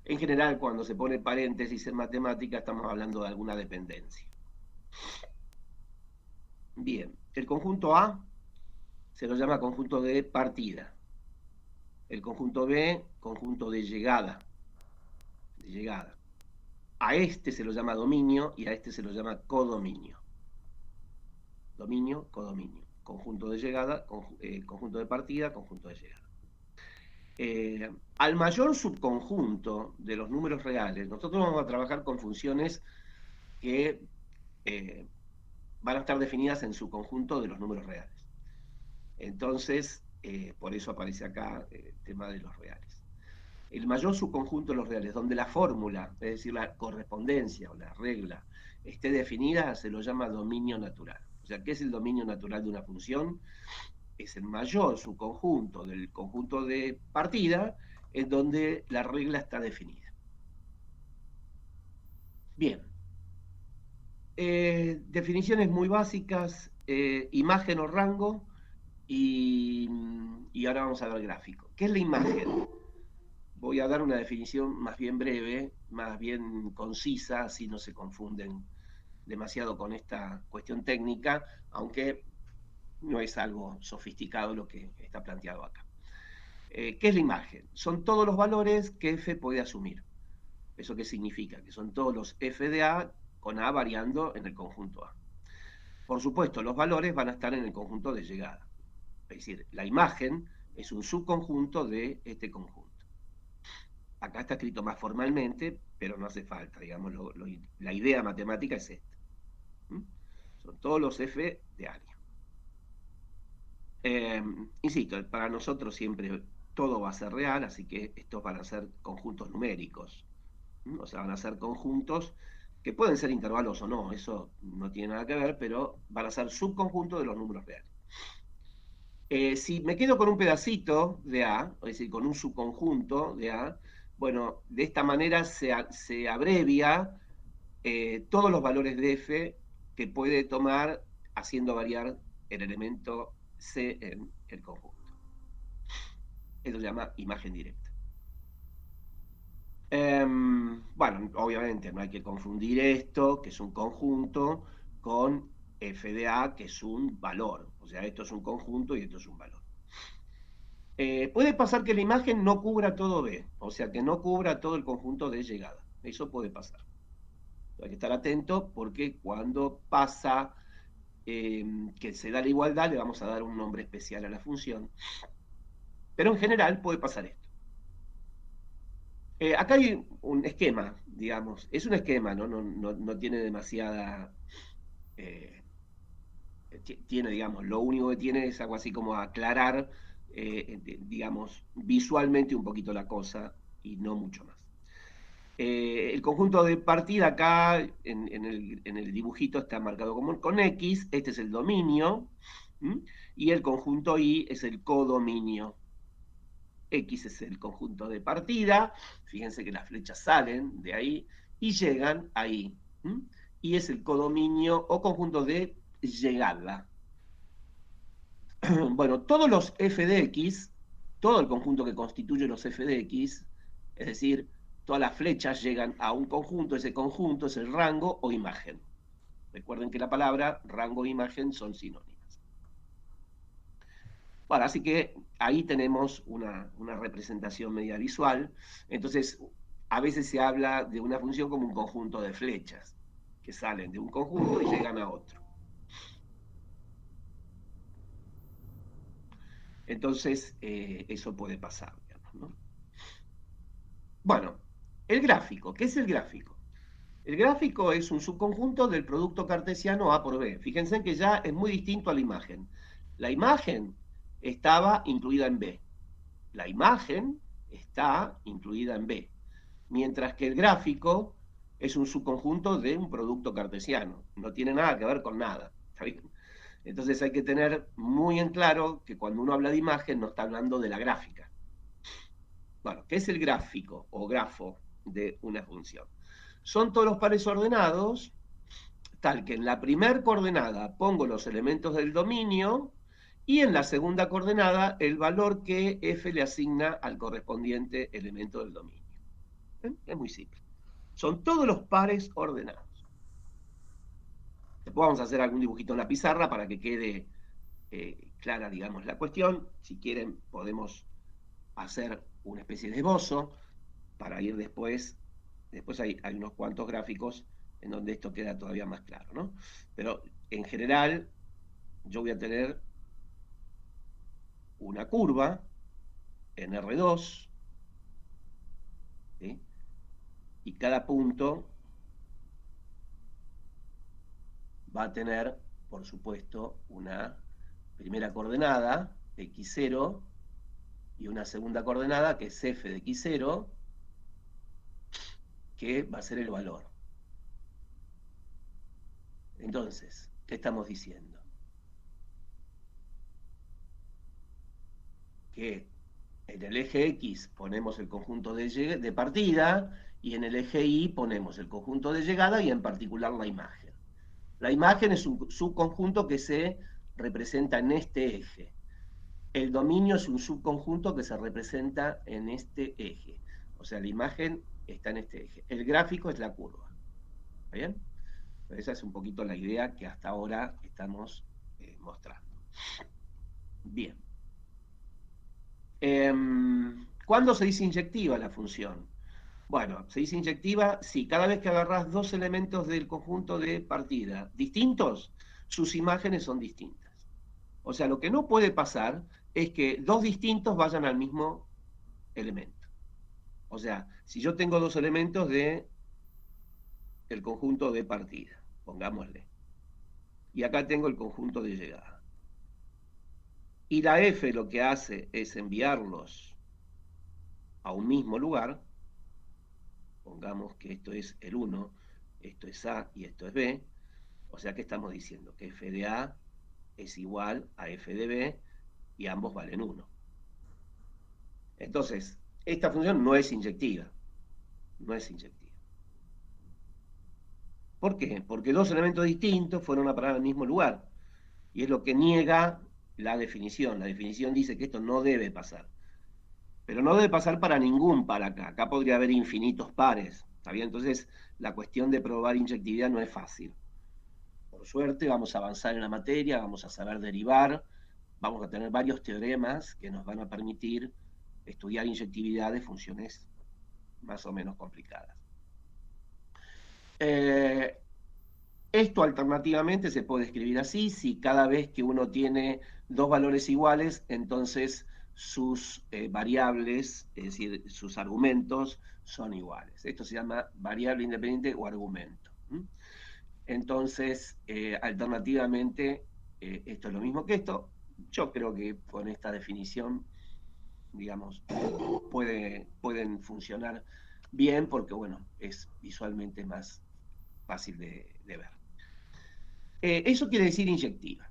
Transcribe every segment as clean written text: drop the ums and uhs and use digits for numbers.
En general, cuando se pone paréntesis en matemática, estamos hablando de alguna dependencia. Bien, el conjunto A se lo llama conjunto de partida. El conjunto B, conjunto de llegada. De llegada. A este se lo llama dominio y a este se lo llama codominio. Dominio, codominio. Conjunto de llegada, conjunto de partida, conjunto de llegada. Al mayor subconjunto de los números reales, nosotros vamos a trabajar con funciones que van a estar definidas en su conjunto de los números reales. Entonces, por eso aparece acá el tema de los reales. El mayor subconjunto de los reales, donde la fórmula, es decir, la correspondencia o la regla, esté definida, se lo llama dominio natural. O sea, ¿qué es el dominio natural de una función? Es el mayor subconjunto del conjunto de partida en donde la regla está definida. Bien. Definiciones muy básicas, imagen o rango, y ahora vamos a ver gráfico. ¿Qué es la imagen? Voy a dar una definición más bien breve, más bien concisa, así no se confunden demasiado con esta cuestión técnica, aunque no es algo sofisticado lo que está planteado acá. ¿Qué es la imagen? Son todos los valores que f puede asumir. ¿Eso qué significa? Que son todos los f de a con a variando en el conjunto a. Por supuesto, los valores van a estar en el conjunto de llegada. Es decir, la imagen es un subconjunto de este conjunto. Acá está escrito más formalmente, pero no hace falta, digamos, la idea matemática es esta. ¿Mm? Son todos los f de área. Insisto, para nosotros siempre todo va a ser real, así que estos van a ser conjuntos numéricos. O sea, van a ser conjuntos que pueden ser intervalos o no, eso no tiene nada que ver, pero van a ser subconjuntos de los números reales. Si me quedo con un pedacito de A, es decir, con un subconjunto de A, bueno, de esta manera se abrevia todos los valores de F que puede tomar haciendo variar el elemento C en el conjunto. Eso se llama imagen directa. Bueno, obviamente no hay que confundir esto, que es un conjunto, con f de a, que es un valor. O sea, esto es un conjunto y esto es un valor. Puede pasar que la imagen no cubra todo B, o sea, que no cubra todo el conjunto de llegada. Eso puede pasar. Hay que estar atento porque cuando pasa que se da la igualdad, le vamos a dar un nombre especial a la función. Pero en general puede pasar esto. Acá hay un esquema, digamos. Es un esquema, ¿no? No tiene demasiada. eh, Tiene, digamos, lo único que tiene es algo así como aclarar, digamos, visualmente un poquito la cosa y no mucho más. El conjunto de partida acá en el dibujito está marcado como con X, este es el dominio, ¿m? Y el conjunto Y es el codominio. X es el conjunto de partida, fíjense que las flechas salen de ahí y llegan ahí. ¿M? Y es el codominio o conjunto de llegada. Bueno, todos los f de x, todo el conjunto que constituye los f de x, es decir, todas las flechas llegan a un conjunto, ese conjunto es el rango o imagen. Recuerden que la palabra rango e imagen son sinónimas. Bueno, así que ahí tenemos una representación media visual. Entonces, a veces se habla de una función como un conjunto de flechas que salen de un conjunto y llegan a otro. Entonces, eso puede pasar, digamos, ¿no? Bueno, el gráfico. ¿Qué es el gráfico? El gráfico es un subconjunto del producto cartesiano A por B. Fíjense que ya es muy distinto a la imagen. La imagen estaba incluida en B. La imagen está incluida en B. Mientras que el gráfico es un subconjunto de un producto cartesiano. No tiene nada que ver con nada. ¿Está bien? Entonces hay que tener muy en claro que cuando uno habla de imagen no está hablando de la gráfica. Bueno, ¿qué es el gráfico o grafo de una función? Son todos los pares ordenados, tal que en la primera coordenada pongo los elementos del dominio y en la segunda coordenada el valor que f le asigna al correspondiente elemento del dominio. Es muy simple. Son todos los pares ordenados. Después vamos a hacer algún dibujito en la pizarra para que quede clara, digamos, la cuestión. Si quieren, podemos hacer una especie de esbozo para ir después. Después hay unos cuantos gráficos en donde esto queda todavía más claro, ¿no? Pero en general, yo voy a tener una curva en R2, ¿sí? Y cada punto va a tener, por supuesto, una primera coordenada, x0, y una segunda coordenada, que es f de x0, que va a ser el valor. Entonces, ¿qué estamos diciendo? Que en el eje X ponemos el conjunto de partida y en el eje Y ponemos el conjunto de llegada y en particular la imagen. La imagen es un subconjunto que se representa en este eje. El dominio es un subconjunto que se representa en este eje. O sea, la imagen está en este eje. El gráfico es la curva. ¿Está bien? Esa es un poquito la idea que hasta ahora estamos mostrando. Bien. ¿Cuándo se dice inyectiva la función? Bueno, se dice inyectiva si cada vez que agarrás dos elementos del conjunto de partida distintos, sus imágenes son distintas. O sea, lo que no puede pasar es que dos distintos vayan al mismo elemento. O sea, si yo tengo dos elementos del conjunto de partida, pongámosle, y acá tengo el conjunto de llegada. Y la F lo que hace es enviarlos a un mismo lugar. Pongamos que esto es el 1, esto es A y esto es B. O sea que estamos diciendo que F de A es igual a F de B y ambos valen 1. Entonces, esta función no es inyectiva. No es inyectiva. ¿Por qué? Porque dos elementos distintos fueron a parar al mismo lugar. Y es lo que niega la definición. La definición dice que esto no debe pasar. Pero no debe pasar para ningún par acá. Acá podría haber infinitos pares. ¿Está bien? Entonces, la cuestión de probar inyectividad no es fácil. Por suerte, vamos a avanzar en la materia, vamos a saber derivar, vamos a tener varios teoremas que nos van a permitir estudiar inyectividad de funciones más o menos complicadas. Esto alternativamente se puede escribir así: si cada vez que uno tiene dos valores iguales, entonces sus variables, es decir, sus argumentos, son iguales. Esto se llama variable independiente o argumento. Entonces, alternativamente, esto es lo mismo que esto. Yo creo que con esta definición, digamos, pueden funcionar bien porque, bueno, es visualmente más fácil de ver. Eso quiere decir inyectiva.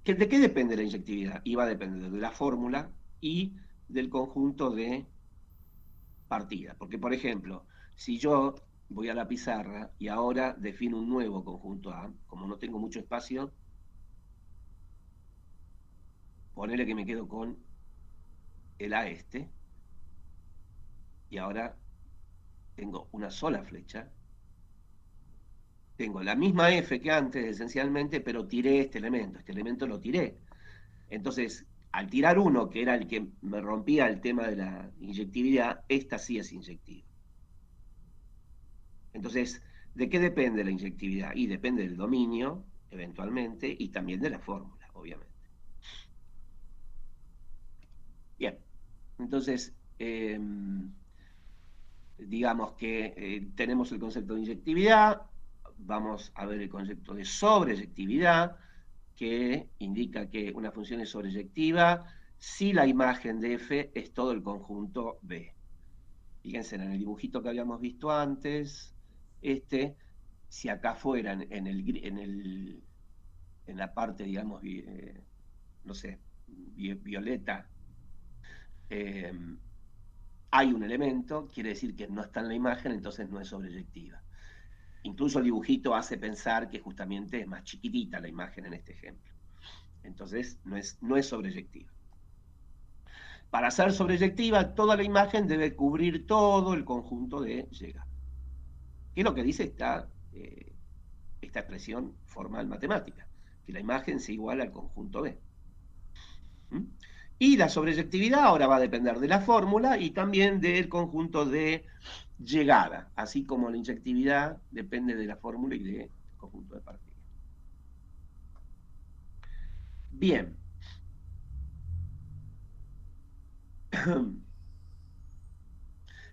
¿De qué depende la inyectividad? Y va a depender de la fórmula y del conjunto de partida. Porque, por ejemplo, si yo voy a la pizarra y ahora defino un nuevo conjunto A, como no tengo mucho espacio, ponele que me quedo con el A este, y ahora tengo una sola flecha, tengo la misma F que antes esencialmente, pero tiré este elemento lo tiré. Entonces, al tirar uno, que era el que me rompía el tema de la inyectividad, esta sí es inyectiva. Entonces, ¿de qué depende la inyectividad? Y depende del dominio, eventualmente, y también de la fórmula, obviamente. Bien, entonces, digamos que tenemos el concepto de inyectividad, vamos a ver el concepto de sobreyectividad, que indica que una función es sobreyectiva si la imagen de f es todo el conjunto B. Fíjense en el dibujito que habíamos visto antes, si acá fuera en la parte, digamos, no sé, violeta, hay un elemento, quiere decir que no está en la imagen, entonces no es sobreyectiva. Incluso el dibujito hace pensar que justamente es más chiquitita la imagen en este ejemplo. Entonces no es sobreyectiva. Para ser sobreyectiva, toda la imagen debe cubrir todo el conjunto de llegada. ¿Qué es lo que dice esta expresión formal matemática? Que la imagen sea igual al conjunto B. ¿Mm? Y la sobreyectividad ahora va a depender de la fórmula y también del conjunto de llegada, así como la inyectividad depende de la fórmula y del conjunto de partículas. Bien.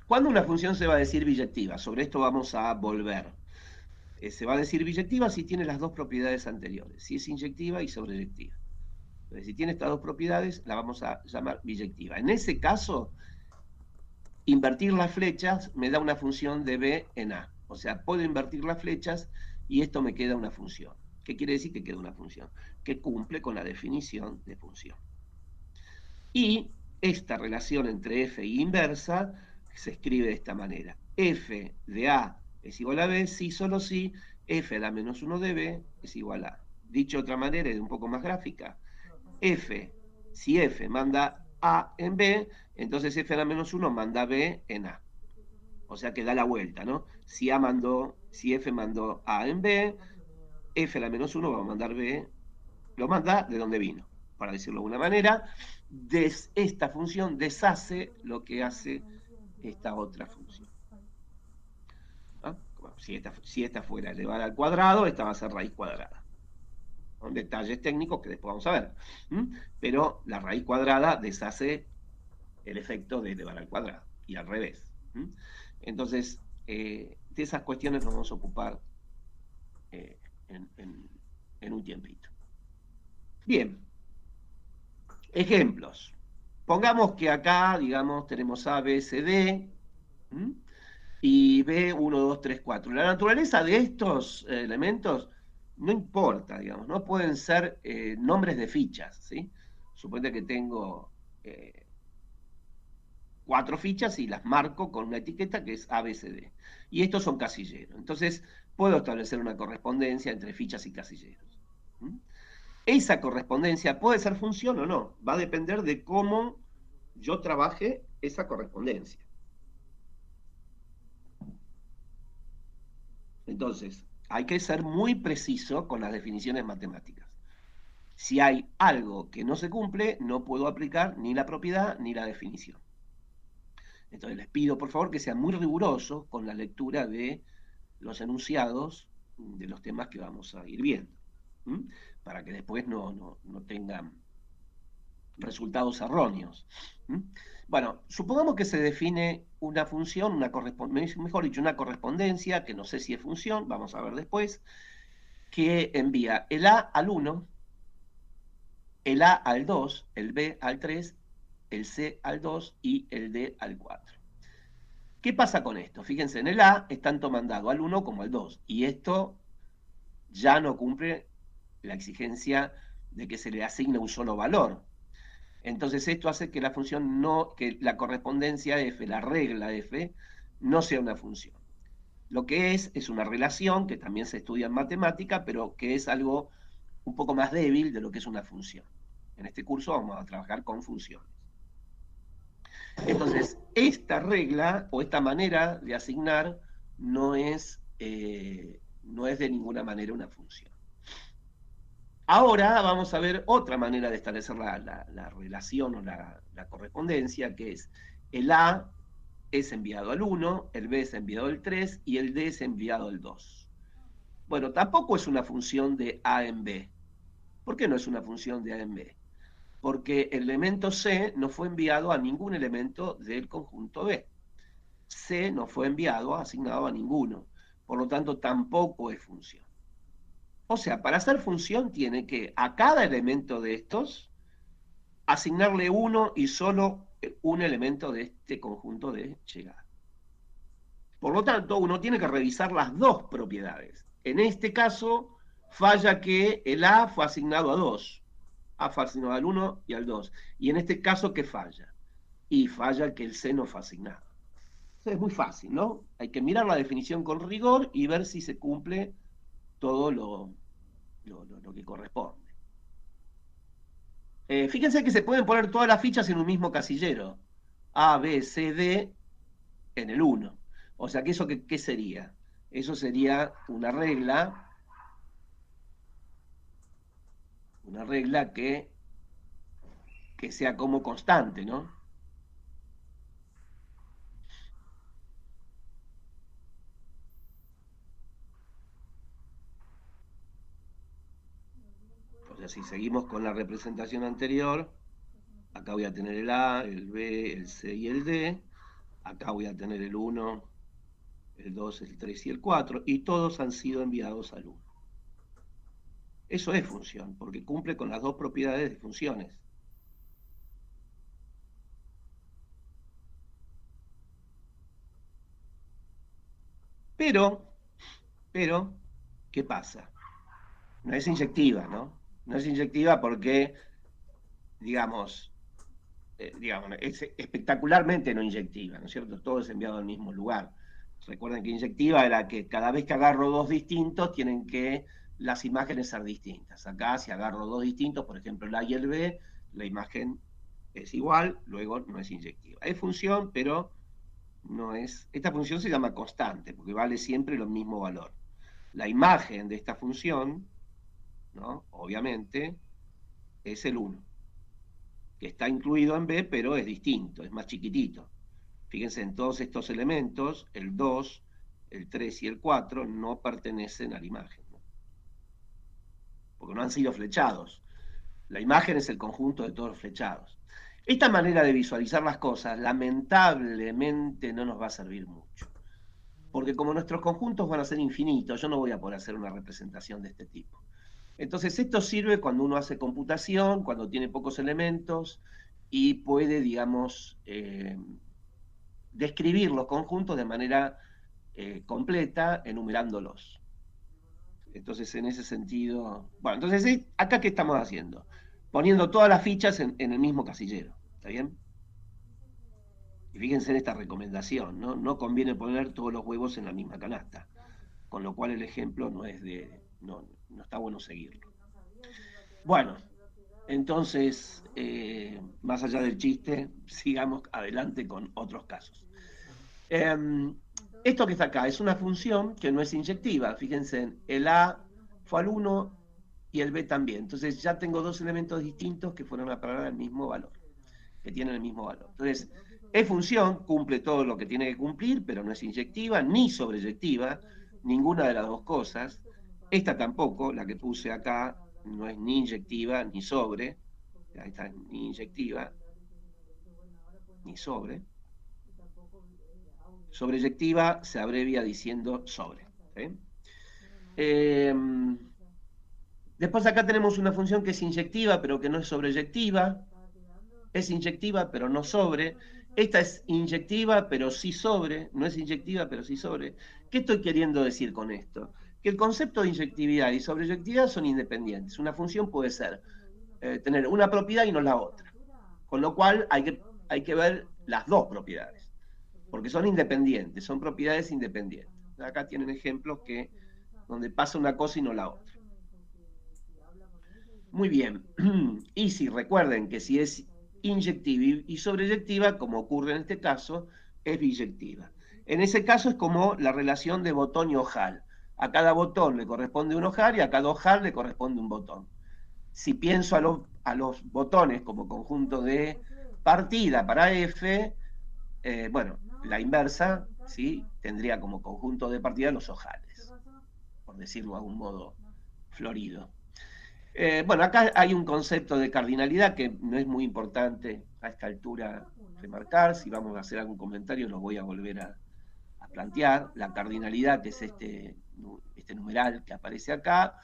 ¿Cuándo una función se va a decir biyectiva? Sobre esto vamos a volver. Se va a decir biyectiva si tiene las dos propiedades anteriores, si es inyectiva y sobreyectiva. Entonces, si tiene estas dos propiedades, la vamos a llamar biyectiva. En ese caso, invertir las flechas me da una función de b en a. O sea, puedo invertir las flechas y esto me queda una función. ¿Qué quiere decir que queda una función? Que cumple con la definición de función. Y esta relación entre f y inversa se escribe de esta manera. F de a es igual a b si solo si f da menos 1 de b es igual a. Dicho de otra manera y un poco más gráfica, si f manda a en b, entonces f da menos 1 manda b en a. O sea que da la vuelta, ¿no? Si f mandó a en b, f da menos 1 va a mandar b, lo manda de donde vino, para decirlo de alguna manera. Esta función deshace lo que hace esta otra función. ¿Ah? Si esta fuera elevada al cuadrado, esta va a ser raíz cuadrada. Son detalles técnicos que después vamos a ver. Pero la raíz cuadrada deshace el efecto de elevar al cuadrado, y al revés. Entonces, de esas cuestiones nos vamos a ocupar en un tiempito. Bien. Ejemplos. Pongamos que acá, digamos, tenemos A, B, C, D, y B, 1, 2, 3, 4. La naturaleza de estos elementos no importa, digamos, no pueden ser nombres de fichas, ¿sí? Suponete que tengo 4 fichas y las marco con una etiqueta que es A, B, C, D. Y estos son casilleros. Entonces, puedo establecer una correspondencia entre fichas y casilleros. Esa correspondencia puede ser función o no. Va a depender de cómo yo trabaje esa correspondencia. Entonces, hay que ser muy preciso con las definiciones matemáticas. Si hay algo que no se cumple, no puedo aplicar ni la propiedad ni la definición. Entonces, les pido por favor que sean muy rigurosos con la lectura de los enunciados de los temas que vamos a ir viendo, para que después no tengan resultados erróneos. Bueno, supongamos que se define una función, mejor dicho, una correspondencia, que no sé si es función, vamos a ver después, que envía el A al 1, el A al 2, el B al 3, el C al 2 y el D al 4. ¿Qué pasa con esto? Fíjense, en el A es tanto mandado al 1 como al 2, y esto ya no cumple la exigencia de que se le asigne un solo valor. Entonces esto hace que la función que la correspondencia f, la regla f, no sea una función. Lo que es una relación que también se estudia en matemática, pero que es algo un poco más débil de lo que es una función. En este curso vamos a trabajar con funciones. Entonces, esta regla o esta manera de asignar no es de ninguna manera una función. Ahora vamos a ver otra manera de establecer la relación o la correspondencia, que es el A es enviado al 1, el B es enviado al 3 y el D es enviado al 2. Bueno, tampoco es una función de A en B. ¿Por qué no es una función de A en B? Porque el elemento C no fue enviado a ningún elemento del conjunto B. C no fue enviado, asignado a ninguno. Por lo tanto, tampoco es función. O sea, para hacer función tiene que a cada elemento de estos asignarle uno y solo un elemento de este conjunto de llegada. Por lo tanto, uno tiene que revisar las dos propiedades. En este caso, falla que el A fue asignado a 2. A fue asignado al 1 y al 2. Y en este caso, ¿qué falla? Y falla que el C no fue asignado. Es muy fácil, ¿no? Hay que mirar la definición con rigor y ver si se cumple todo lo que corresponde. Fíjense que se pueden poner todas las fichas en un mismo casillero. A, B, C, D en el 1. O sea, que eso ¿qué sería? Eso sería una regla que sea como constante, ¿no? O sea, si seguimos con la representación anterior, acá voy a tener el A, el B, el C y el D. Acá voy a tener el 1, el 2, el 3 y el 4, y todos han sido enviados al 1. Eso es función, porque cumple con las dos propiedades de funciones. Pero, ¿qué pasa? No es inyectiva, ¿no? No es inyectiva porque, digamos, es espectacularmente no inyectiva, ¿no es cierto? Todo es enviado al mismo lugar. Recuerden que inyectiva era que cada vez que agarro dos distintos, tienen que las imágenes ser distintas. Acá, si agarro dos distintos, por ejemplo, el A y el B, la imagen es igual, luego no es inyectiva. Es función, pero no es. Esta función se llama constante, porque vale siempre lo mismo valor. La imagen de esta función, ¿no? Obviamente, es el 1, que está incluido en B, pero es distinto, es más chiquitito. Fíjense, en todos estos elementos, el 2, el 3 y el 4 no pertenecen a la imagen, ¿no? Porque no han sido flechados. La imagen es el conjunto de todos los flechados. Esta manera de visualizar las cosas, lamentablemente, no nos va a servir mucho. Porque como nuestros conjuntos van a ser infinitos, yo no voy a poder hacer una representación de este tipo. Entonces, esto sirve cuando uno hace computación, cuando tiene pocos elementos y puede, digamos, describir los conjuntos de manera completa, enumerándolos. Entonces, en ese sentido, bueno, entonces, ¿acá qué estamos haciendo? Poniendo todas las fichas en el mismo casillero, ¿está bien? Y fíjense en esta recomendación, ¿no? No conviene poner todos los huevos en la misma canasta, con lo cual el ejemplo no está bueno seguirlo. Bueno, entonces, más allá del chiste, sigamos adelante con otros casos. Esto que está acá es una función que no es inyectiva. Fíjense, el A fue al 1 y el B también. Entonces ya tengo dos elementos distintos que fueron a parar al mismo valor, que tienen el mismo valor. Entonces, es función, cumple todo lo que tiene que cumplir, pero no es inyectiva ni sobreyectiva, ninguna de las dos cosas. Esta tampoco, la que puse acá, no es ni inyectiva ni sobre. Ahí está, ni inyectiva ni sobre. Sobreyectiva se abrevia diciendo sobre. ¿Sí? Eh, Después acá tenemos una función que es inyectiva, pero que no es sobreyectiva. Es inyectiva, pero no sobre. Esta es inyectiva, pero sí sobre. No es inyectiva, pero sí sobre. ¿Qué estoy queriendo decir con esto? Que el concepto de inyectividad y sobreyectividad son independientes. Una función puede ser tener una propiedad y no la otra. Con lo cual hay que ver las dos propiedades, porque son independientes, son propiedades independientes. Acá tienen ejemplos donde pasa una cosa y no la otra. Muy bien. Y si recuerden que si es inyectiva y sobreyectiva, como ocurre en este caso, es biyectiva. En ese caso es como la relación de botón y ojal. A cada botón le corresponde un ojal y a cada ojal le corresponde un botón. Si pienso a los botones como conjunto de partida para F, bueno, la inversa, ¿sí? Tendría como conjunto de partida los ojales, por decirlo de algún modo florido. Bueno, acá hay un concepto de cardinalidad que no es muy importante a esta altura remarcar. Si vamos a hacer algún comentario, lo voy a volver a plantear. La cardinalidad, que es este numeral que aparece acá,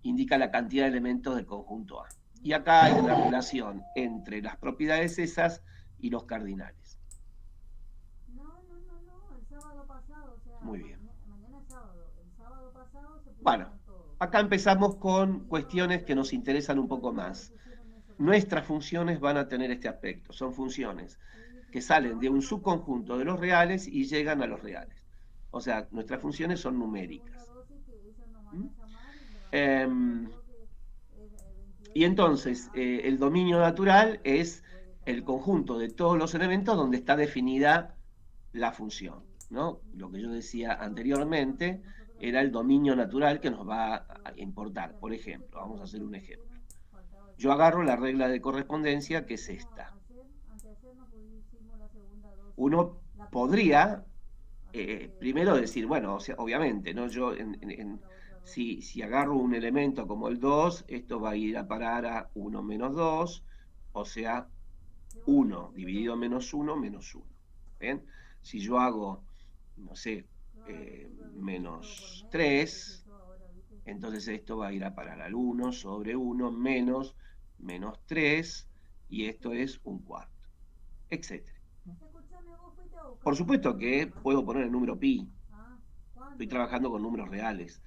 indica la cantidad de elementos del conjunto A. Y acá hay una relación entre las propiedades esas y los cardinales. Muy bien. Bueno, acá empezamos con cuestiones que nos interesan un poco más. Nuestras funciones van a tener este aspecto. Son funciones que salen de un subconjunto de los reales y llegan a los reales. O sea, nuestras funciones son numéricas. ¿Mm? Eh, Y entonces, el dominio natural es el conjunto de todos los elementos donde está definida la función, ¿no? Lo que yo decía anteriormente era el dominio natural que nos va a importar. Por ejemplo, vamos a hacer un ejemplo. Yo agarro la regla de correspondencia, que es esta. Uno podría primero decir, bueno, o sea, obviamente, ¿no? Yo si agarro un elemento como el 2, esto va a ir a parar a 1 menos 2, o sea, 1 dividido menos 1 menos 1. ¿Bien? Si yo hago, no sé, menos 3, entonces esto va a ir a parar al 1 sobre 1 menos 3, y esto es un cuarto, etcétera. Por supuesto que puedo poner el número pi. Estoy trabajando con números reales.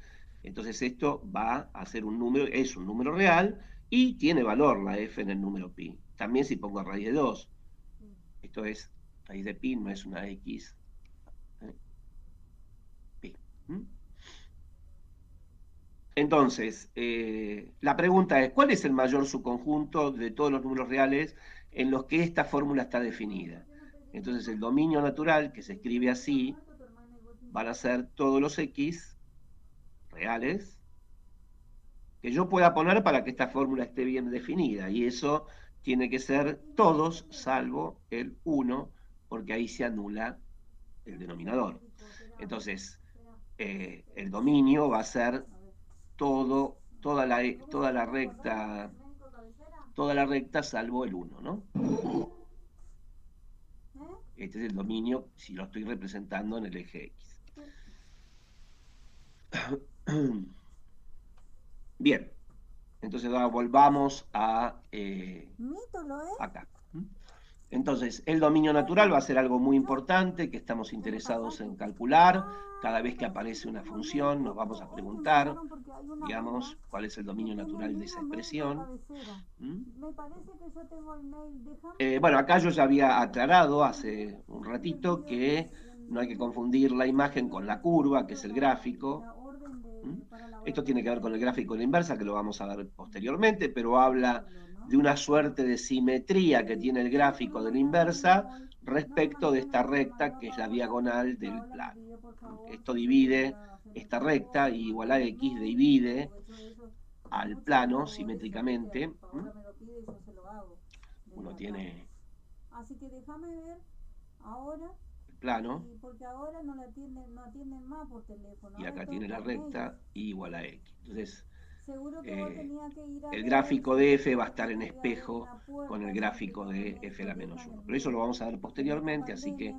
Entonces esto va a ser un número, es un número real y tiene valor la f en el número pi. También si pongo raíz de 2. Esto es raíz de pi, no es una x. Pi. Entonces, la pregunta es, ¿cuál es el mayor subconjunto de todos los números reales en los que esta fórmula está definida? Entonces, el dominio natural, que se escribe así, van a ser todos los x reales que yo pueda poner para que esta fórmula esté bien definida, y eso tiene que ser todos salvo el 1, porque ahí se anula el denominador. Entonces, el dominio va a ser toda la recta salvo el 1, ¿no? Este es el dominio si lo estoy representando en el eje X. Bien, entonces ahora volvamos a acá. Entonces, el dominio natural va a ser algo muy importante que estamos interesados en calcular. Cada vez que aparece una función nos vamos a preguntar, digamos, cuál es el dominio natural de esa expresión. Bueno, acá yo ya había aclarado hace un ratito que no hay que confundir la imagen con la curva, que es el gráfico. Esto tiene que ver con el gráfico de la inversa, que lo vamos a ver posteriormente, pero habla de una suerte de simetría que tiene el gráfico de la inversa respecto de esta recta que es la diagonal del plano. Esto divide, esta recta igual a x divide al plano simétricamente. Uno tiene el plano y acá tiene la recta igual a x. Entonces, el gráfico de f va a estar en espejo con el gráfico de f a la menos 1. Pero eso lo vamos a ver posteriormente, así que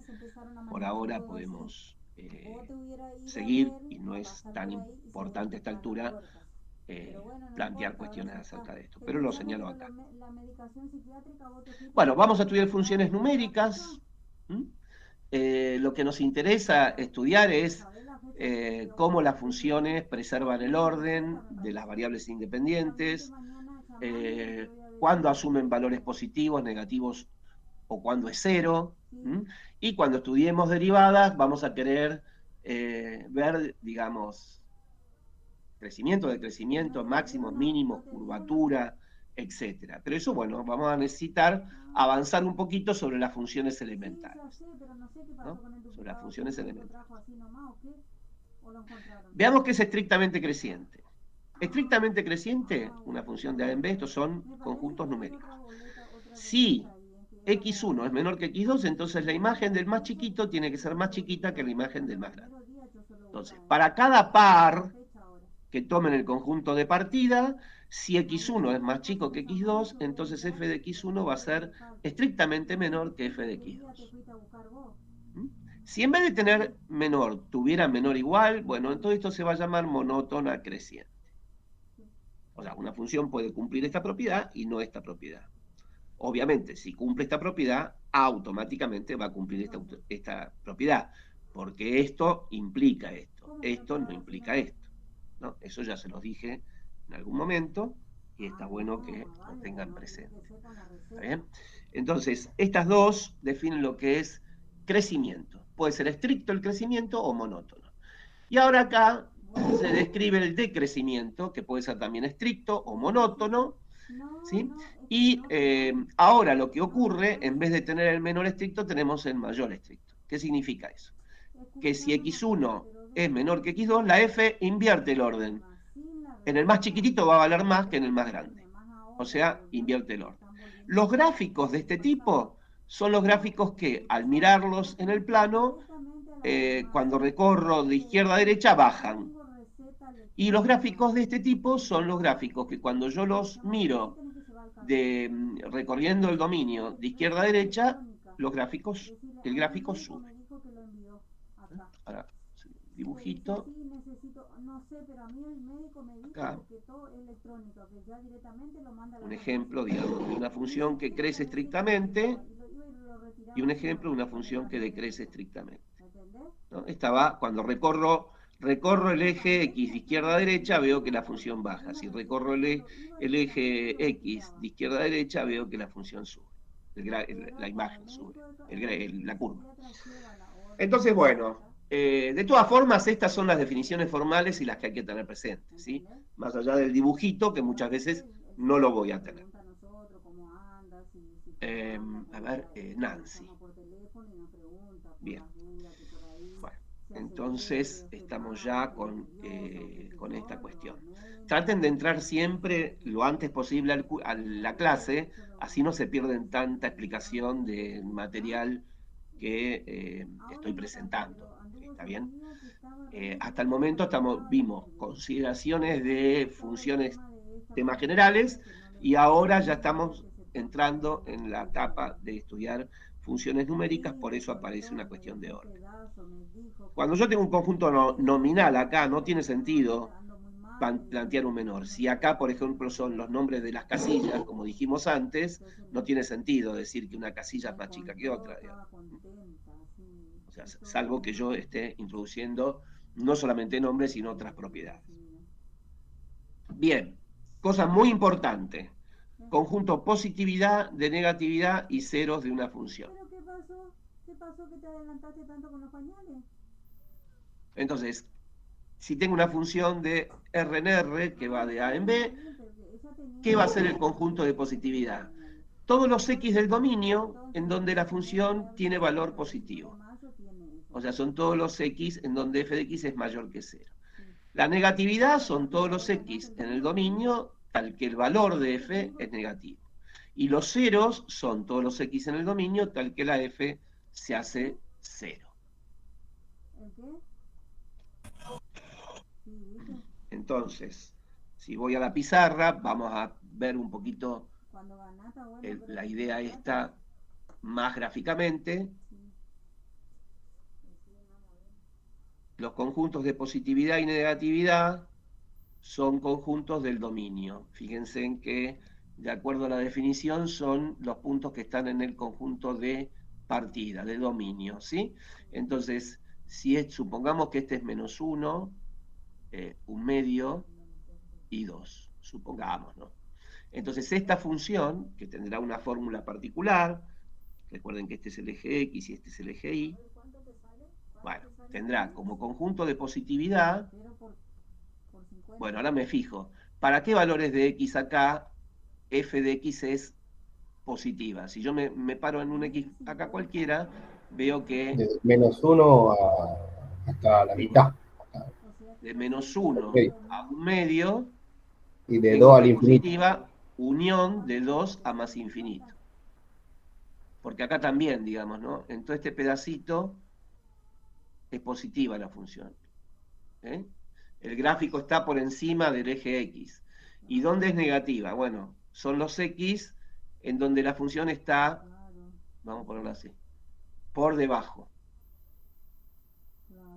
por ahora podemos seguir, y no es tan importante a esta altura plantear cuestiones acerca de esto, pero lo señalo acá. Bueno, vamos a estudiar funciones numéricas. Lo que nos interesa estudiar es cómo las funciones preservan el orden de las variables independientes, cuándo asumen valores positivos, negativos o cuándo es cero. Y cuando estudiemos derivadas vamos a querer ver, digamos, crecimiento, decrecimiento, máximos, mínimos, curvatura, etcétera. Pero eso, bueno, vamos a necesitar avanzar un poquito sobre las funciones elementales, ¿no? Sobre las funciones elementales. Veamos qué es estrictamente creciente. Estrictamente creciente, una función de A en B, estos son conjuntos numéricos. Si x1 es menor que x2, entonces la imagen del más chiquito tiene que ser más chiquita que la imagen del más grande. Entonces, para cada par que tomen el conjunto de partida, si x1 es más chico que x2, entonces f de x1 va a ser estrictamente menor que f de x2. Si en vez de tener menor tuviera menor igual, bueno, entonces esto se va a llamar monótona creciente. O sea, una función puede cumplir esta propiedad y no esta propiedad. Obviamente, si cumple esta propiedad, automáticamente va a cumplir esta propiedad, porque esto implica esto, esto no implica esto, ¿no? Eso ya se los dije en algún momento y está bueno que lo tengan presente. ¿Está bien? Entonces, estas dos definen lo que es crecimiento. Puede ser estricto el crecimiento o monótono. Y ahora acá se describe el decrecimiento, que puede ser también estricto o monótono, ¿Sí? Y ahora lo que ocurre, en vez de tener el menor estricto, tenemos el mayor estricto. ¿Qué significa eso? Que si x1 es menor que x2, la f invierte el orden. En el más chiquitito va a valer más que en el más grande. O sea, invierte el orden. Los gráficos de este tipo son los gráficos que, al mirarlos en el plano, cuando recorro de izquierda a derecha, bajan. Y los gráficos de este tipo son los gráficos que cuando yo los miro recorriendo el dominio de izquierda a derecha, el gráfico sube. Ahora, dibujito. Acá. Un ejemplo, digamos, de una función que crece estrictamente y un ejemplo de una función que decrece estrictamente. ¿No? Esta va, cuando recorro el eje X de izquierda a derecha, veo que la función baja. Si recorro el eje X de izquierda a derecha, veo que la función sube. La imagen sube, la curva. Entonces, bueno, de todas formas, estas son las definiciones formales y las que hay que tener presentes, ¿sí? Más allá del dibujito, que muchas veces no lo voy a tener. A ver, Nancy. Bien. Bueno, entonces estamos ya con esta cuestión. Traten de entrar siempre lo antes posible a la clase, así no se pierden tanta explicación del material que estoy presentando. ¿Está bien? Hasta el momento vimos consideraciones de funciones, temas generales, y ahora ya estamos entrando en la etapa de estudiar funciones numéricas, por eso aparece una cuestión de orden. Cuando yo tengo un conjunto nominal acá, no tiene sentido plantear un menor. Si acá, por ejemplo, son los nombres de las casillas, como dijimos antes, no tiene sentido decir que una casilla es más chica que otra. O sea, salvo que yo esté introduciendo no solamente nombres, sino otras propiedades. Bien, cosa muy importante. Conjunto positividad, de negatividad y ceros de una función. ¿Pero qué pasó? ¿Qué pasó que te adelantaste tanto con los pañales? Entonces, si tengo una función de R en R que va de A en B, ¿qué va a ser el conjunto de positividad? Todos los X del dominio en donde la función tiene valor positivo. O sea, son todos los X en donde f de x es mayor que 0. La negatividad son todos los X en el dominio tal que el valor de f es negativo. Y los ceros son todos los X en el dominio tal que la f se hace 0. Entonces, si voy a la pizarra, vamos a ver un poquito la idea esta más gráficamente. Los conjuntos de positividad y negatividad son conjuntos del dominio. Fíjense en que, de acuerdo a la definición, son los puntos que están en el conjunto de partida, de dominio, ¿sí? Entonces, supongamos que este es menos 1, 1/2 y 2, supongamos, ¿no? Entonces, esta función, que tendrá una fórmula particular, recuerden que este es el eje X y este es el eje Y, bueno, tendrá como conjunto de positividad, bueno, ahora me fijo, ¿para qué valores de X acá f de X es positiva? Si yo me paro en un X acá cualquiera, veo que... Desde menos 1 hasta la mitad. De menos 1 a 1/2 y de tengo 2 que al es infinito. positiva unión de 2 a más infinito. Porque acá también, digamos, ¿no? En todo este pedacito es positiva la función. ¿Eh? El gráfico está por encima del eje X. ¿Y dónde es negativa? Bueno, son los X en donde la función está, vamos a ponerlo así, por debajo.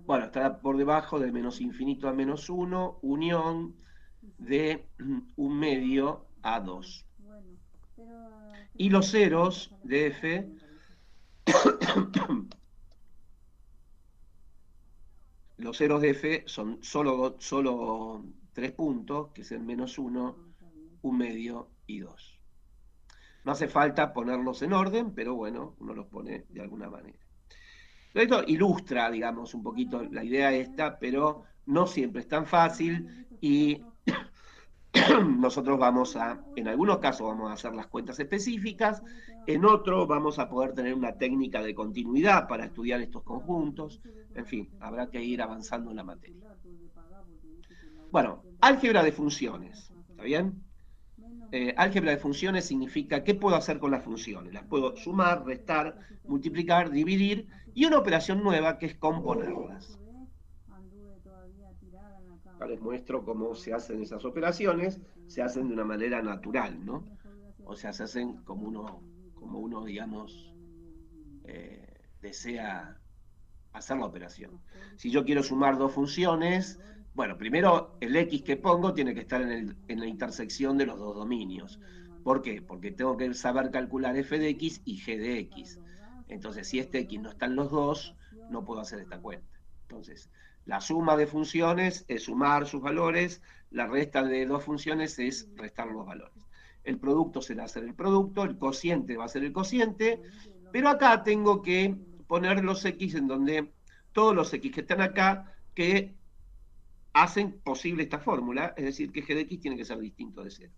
Bueno, está por debajo de menos infinito a menos 1, unión de 1/2 a 2. Y los ceros de f los ceros de f son solo 3 puntos, que es el menos 1, 1/2 y 2. No hace falta ponerlos en orden, pero bueno, uno los pone de alguna manera. Esto ilustra, digamos, un poquito la idea esta, pero no siempre es tan fácil y nosotros vamos a, en algunos casos vamos a hacer las cuentas específicas, en otros vamos a poder tener una técnica de continuidad para estudiar estos conjuntos, en fin, habrá que ir avanzando en la materia. Bueno, álgebra de funciones, ¿está bien? Álgebra de funciones significa qué puedo hacer con las funciones. Las puedo sumar, restar, multiplicar, dividir, y una operación nueva que es componerlas. Acá les muestro cómo se hacen esas operaciones. Se hacen de una manera natural, ¿no? O sea, se hacen como uno digamos, desea hacer la operación. Si yo quiero sumar dos funciones, bueno, primero el x que pongo tiene que estar en la intersección de los dos dominios. ¿Por qué? Porque tengo que saber calcular f de x y g de x. Entonces, si este x no está en los dos, no puedo hacer esta cuenta. Entonces, la suma de funciones es sumar sus valores, la resta de dos funciones es restar los valores. El producto será hacer el producto, el cociente va a ser el cociente, pero acá tengo que poner los x en donde todos los x que están acá que hacen posible esta fórmula, es decir, que g de x tiene que ser distinto de 0.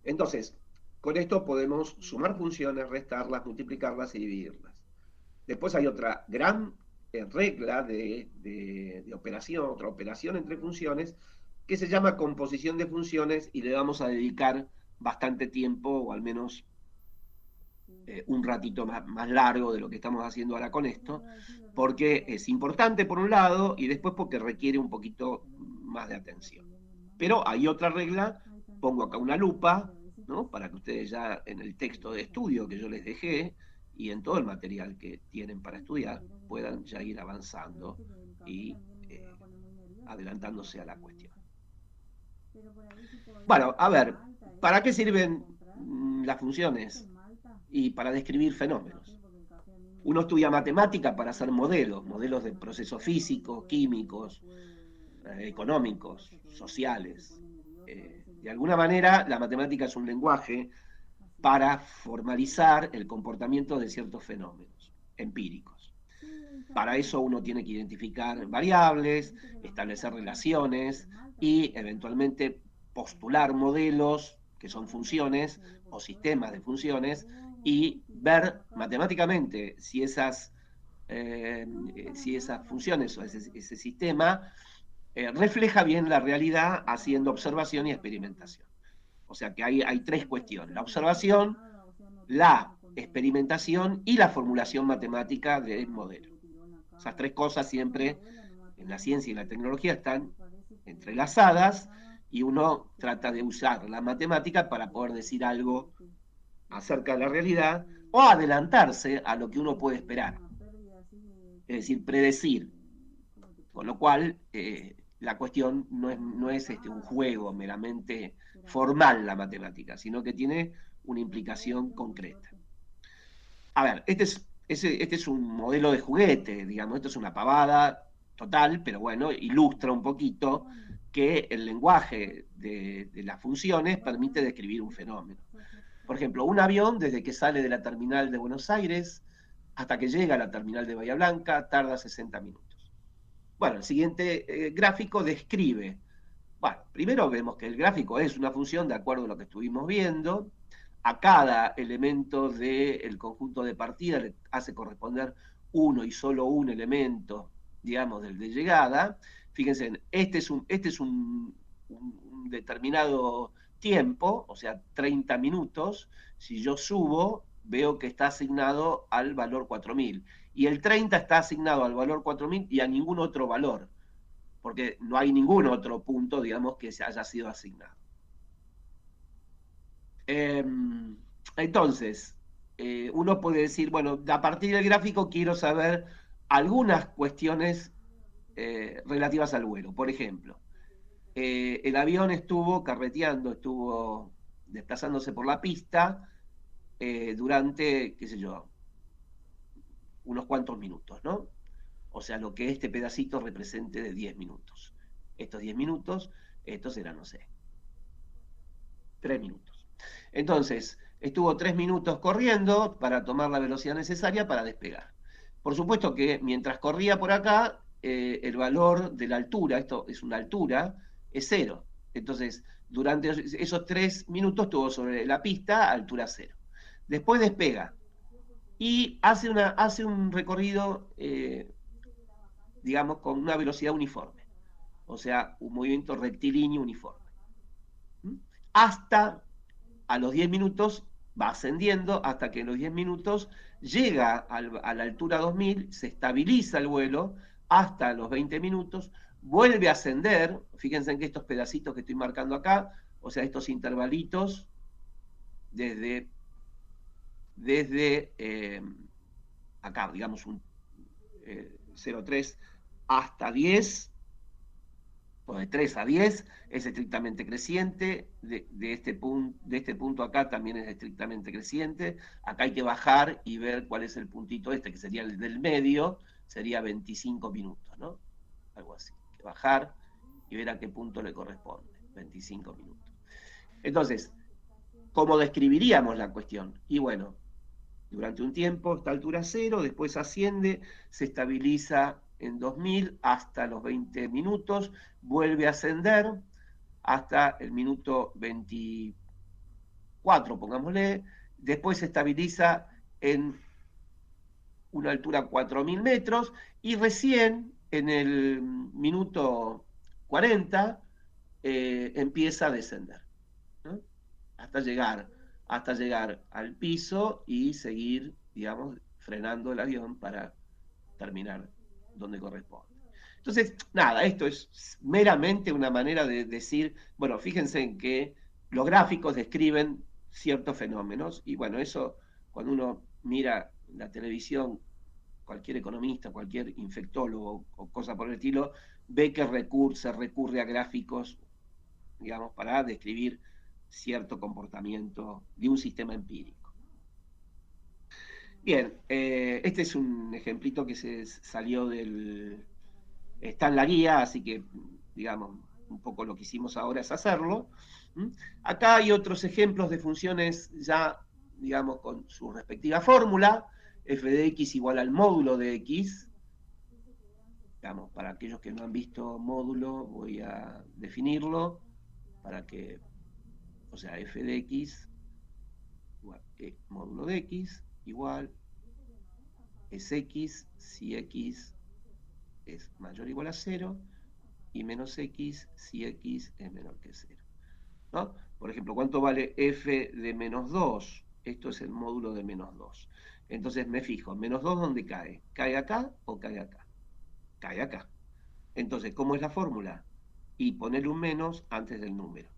Entonces, con esto podemos sumar funciones, restarlas, multiplicarlas y dividirlas. Después hay otra gran regla de operación, otra operación entre funciones, que se llama composición de funciones, y le vamos a dedicar bastante tiempo, o al menos un ratito más largo de lo que estamos haciendo ahora con esto, porque es importante por un lado, y después porque requiere un poquito más de atención. Pero hay otra regla, pongo acá una lupa, ¿no? Para que ustedes ya en el texto de estudio que yo les dejé, y en todo el material que tienen para estudiar, puedan ya ir avanzando y adelantándose a la cuestión. Bueno, a ver, ¿para qué sirven las funciones? Y para describir fenómenos. Uno estudia matemática para hacer modelos de procesos físicos, químicos, económicos, sociales. De alguna manera, la matemática es un lenguaje para formalizar el comportamiento de ciertos fenómenos empíricos. Para eso uno tiene que identificar variables, establecer relaciones y eventualmente postular modelos que son funciones o sistemas de funciones y ver matemáticamente si esas funciones o ese sistema refleja bien la realidad haciendo observación y experimentación. O sea que hay tres cuestiones: la observación, la experimentación y la formulación matemática del modelo. Esas tres cosas siempre en la ciencia y la tecnología están entrelazadas, y uno trata de usar la matemática para poder decir algo acerca de la realidad o adelantarse a lo que uno puede esperar, es decir, predecir. Con lo cual, la cuestión no es un juego meramente formal, la matemática, sino que tiene una implicación concreta. A ver, este es un modelo de juguete, digamos, esto es una pavada total, pero bueno, ilustra un poquito que el lenguaje de las funciones permite describir un fenómeno. Por ejemplo, un avión, desde que sale de la terminal de Buenos Aires hasta que llega a la terminal de Bahía Blanca, tarda 60 minutos. Bueno, el siguiente gráfico describe. Bueno, primero vemos que el gráfico es una función de acuerdo a lo que estuvimos viendo. A cada elemento del conjunto de partida le hace corresponder uno y solo un elemento, digamos, del de llegada. Fíjense, este es un determinado tiempo, o sea, 30 minutos. Si yo subo, veo que está asignado al valor 4000. Y el 30 está asignado al valor 4000 y a ningún otro valor, porque no hay ningún otro punto, digamos, que se haya sido asignado. Entonces, uno puede decir, bueno, a partir del gráfico quiero saber algunas cuestiones relativas al vuelo. Por ejemplo, el avión estuvo carreteando, estuvo desplazándose por la pista durante, qué sé yo, unos cuantos minutos, ¿no? O sea, lo que este pedacito represente de 10 minutos. Estos 10 minutos, estos eran, no sé, 3 minutos. Entonces, estuvo 3 minutos corriendo para tomar la velocidad necesaria para despegar. Por supuesto que mientras corría por acá, el valor de la altura, esto es una altura, es 0. Entonces, durante esos 3 minutos estuvo sobre la pista a altura 0. Después despega y hace un recorrido, digamos, con una velocidad uniforme. O sea, un movimiento rectilíneo uniforme. Hasta a los 10 minutos va ascendiendo, hasta que en los 10 minutos llega a la altura 2000, se estabiliza el vuelo hasta los 20 minutos, vuelve a ascender. Fíjense en que estos pedacitos que estoy marcando acá, o sea, estos intervalitos, desde acá, digamos, un 0,3 hasta 10, o de 3 a 10, es estrictamente creciente, de este punto acá también es estrictamente creciente. Acá hay que bajar y ver cuál es el puntito este, que sería el del medio, sería 25 minutos, ¿no? Algo así. Hay que bajar y ver a qué punto le corresponde, 25 minutos. Entonces, ¿cómo describiríamos la cuestión? Y bueno, durante un tiempo está a altura 0, después asciende, se estabiliza en 2000 hasta los 20 minutos, vuelve a ascender hasta el minuto 24, pongámosle, después se estabiliza en una altura 4000 metros y recién en el minuto 40 empieza a descender, ¿no? hasta llegar al piso y seguir, digamos, frenando el avión para terminar donde corresponde. Entonces, nada, esto es meramente una manera de decir, bueno, fíjense en que los gráficos describen ciertos fenómenos y bueno, eso cuando uno mira la televisión, cualquier economista, cualquier infectólogo o cosa por el estilo, ve que se recurre a gráficos, digamos, para describir cierto comportamiento de un sistema empírico. Bien, este es un ejemplito que se salió está en la guía, así que, digamos, un poco lo que hicimos ahora es hacerlo. Acá hay otros ejemplos de funciones ya, digamos, con su respectiva fórmula, f de x igual al módulo de x. Digamos, para aquellos que no han visto módulo, voy a definirlo para que, o sea, f de x igual módulo de x igual es x si x es mayor o igual a 0 y menos x si x es menor que 0. ¿No? Por ejemplo, ¿cuánto vale f de menos 2? Esto es el módulo de menos 2. Entonces me fijo, menos 2 ¿dónde cae? ¿Cae acá o cae acá? Cae acá. Entonces, ¿cómo es la fórmula? Y poner un menos antes del número.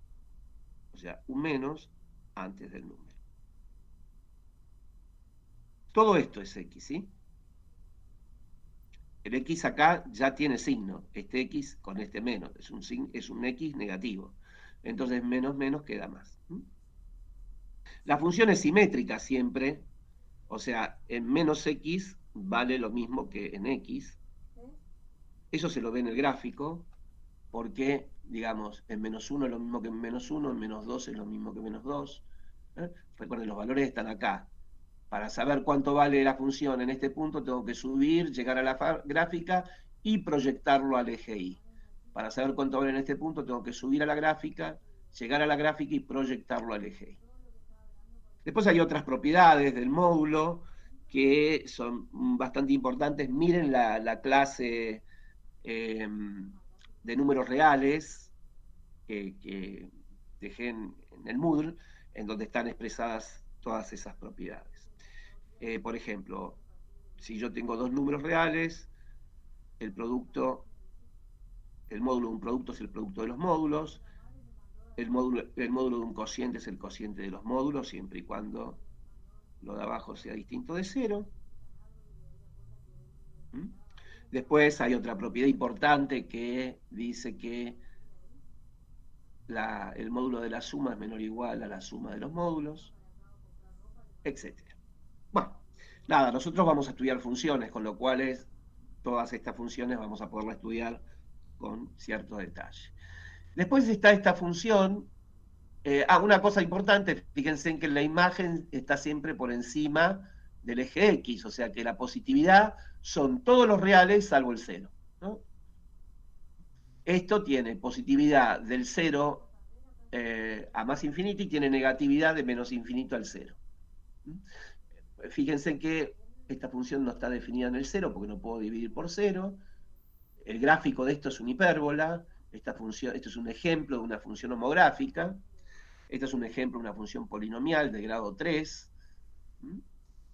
O sea, un menos antes del número. Todo esto es x, ¿sí? El x acá ya tiene signo. Este x con este menos. Es un x negativo. Entonces, menos queda más. La función es simétrica siempre. O sea, en menos x vale lo mismo que en x. Eso se lo ve en el gráfico. Porque, digamos, en menos 1 es lo mismo que en menos 1, en menos 2 es lo mismo que menos 2. Recuerden, los valores están acá. Para saber cuánto vale la función en este punto, tengo que subir, llegar a la gráfica y proyectarlo al eje Y. Para saber cuánto vale en este punto, tengo que subir a la gráfica, llegar a la gráfica y proyectarlo al eje Y. Después hay otras propiedades del módulo que son bastante importantes. Miren la clase de números reales que dejé en el Moodle, en donde están expresadas todas esas propiedades. Por ejemplo, si yo tengo dos números reales, el módulo de un producto es el producto de los módulos, el módulo de un cociente es el cociente de los módulos, siempre y cuando lo de abajo sea distinto de 0. Después hay otra propiedad importante que dice que el módulo de la suma es menor o igual a la suma de los módulos, etc. Bueno, nada, nosotros vamos a estudiar funciones, con lo cual todas estas funciones vamos a poderlas estudiar con cierto detalle. Después está esta función. Una cosa importante, fíjense en que la imagen está siempre por encima del eje X, o sea que la positividad son todos los reales salvo el 0, ¿no? Esto tiene positividad del 0 a más infinito y tiene negatividad de menos infinito al 0. Fíjense que esta función no está definida en el 0 porque no puedo dividir por 0. El gráfico de esto es una hipérbola. Esto es un ejemplo de una función homográfica. Esto es un ejemplo de una función polinomial de grado 3.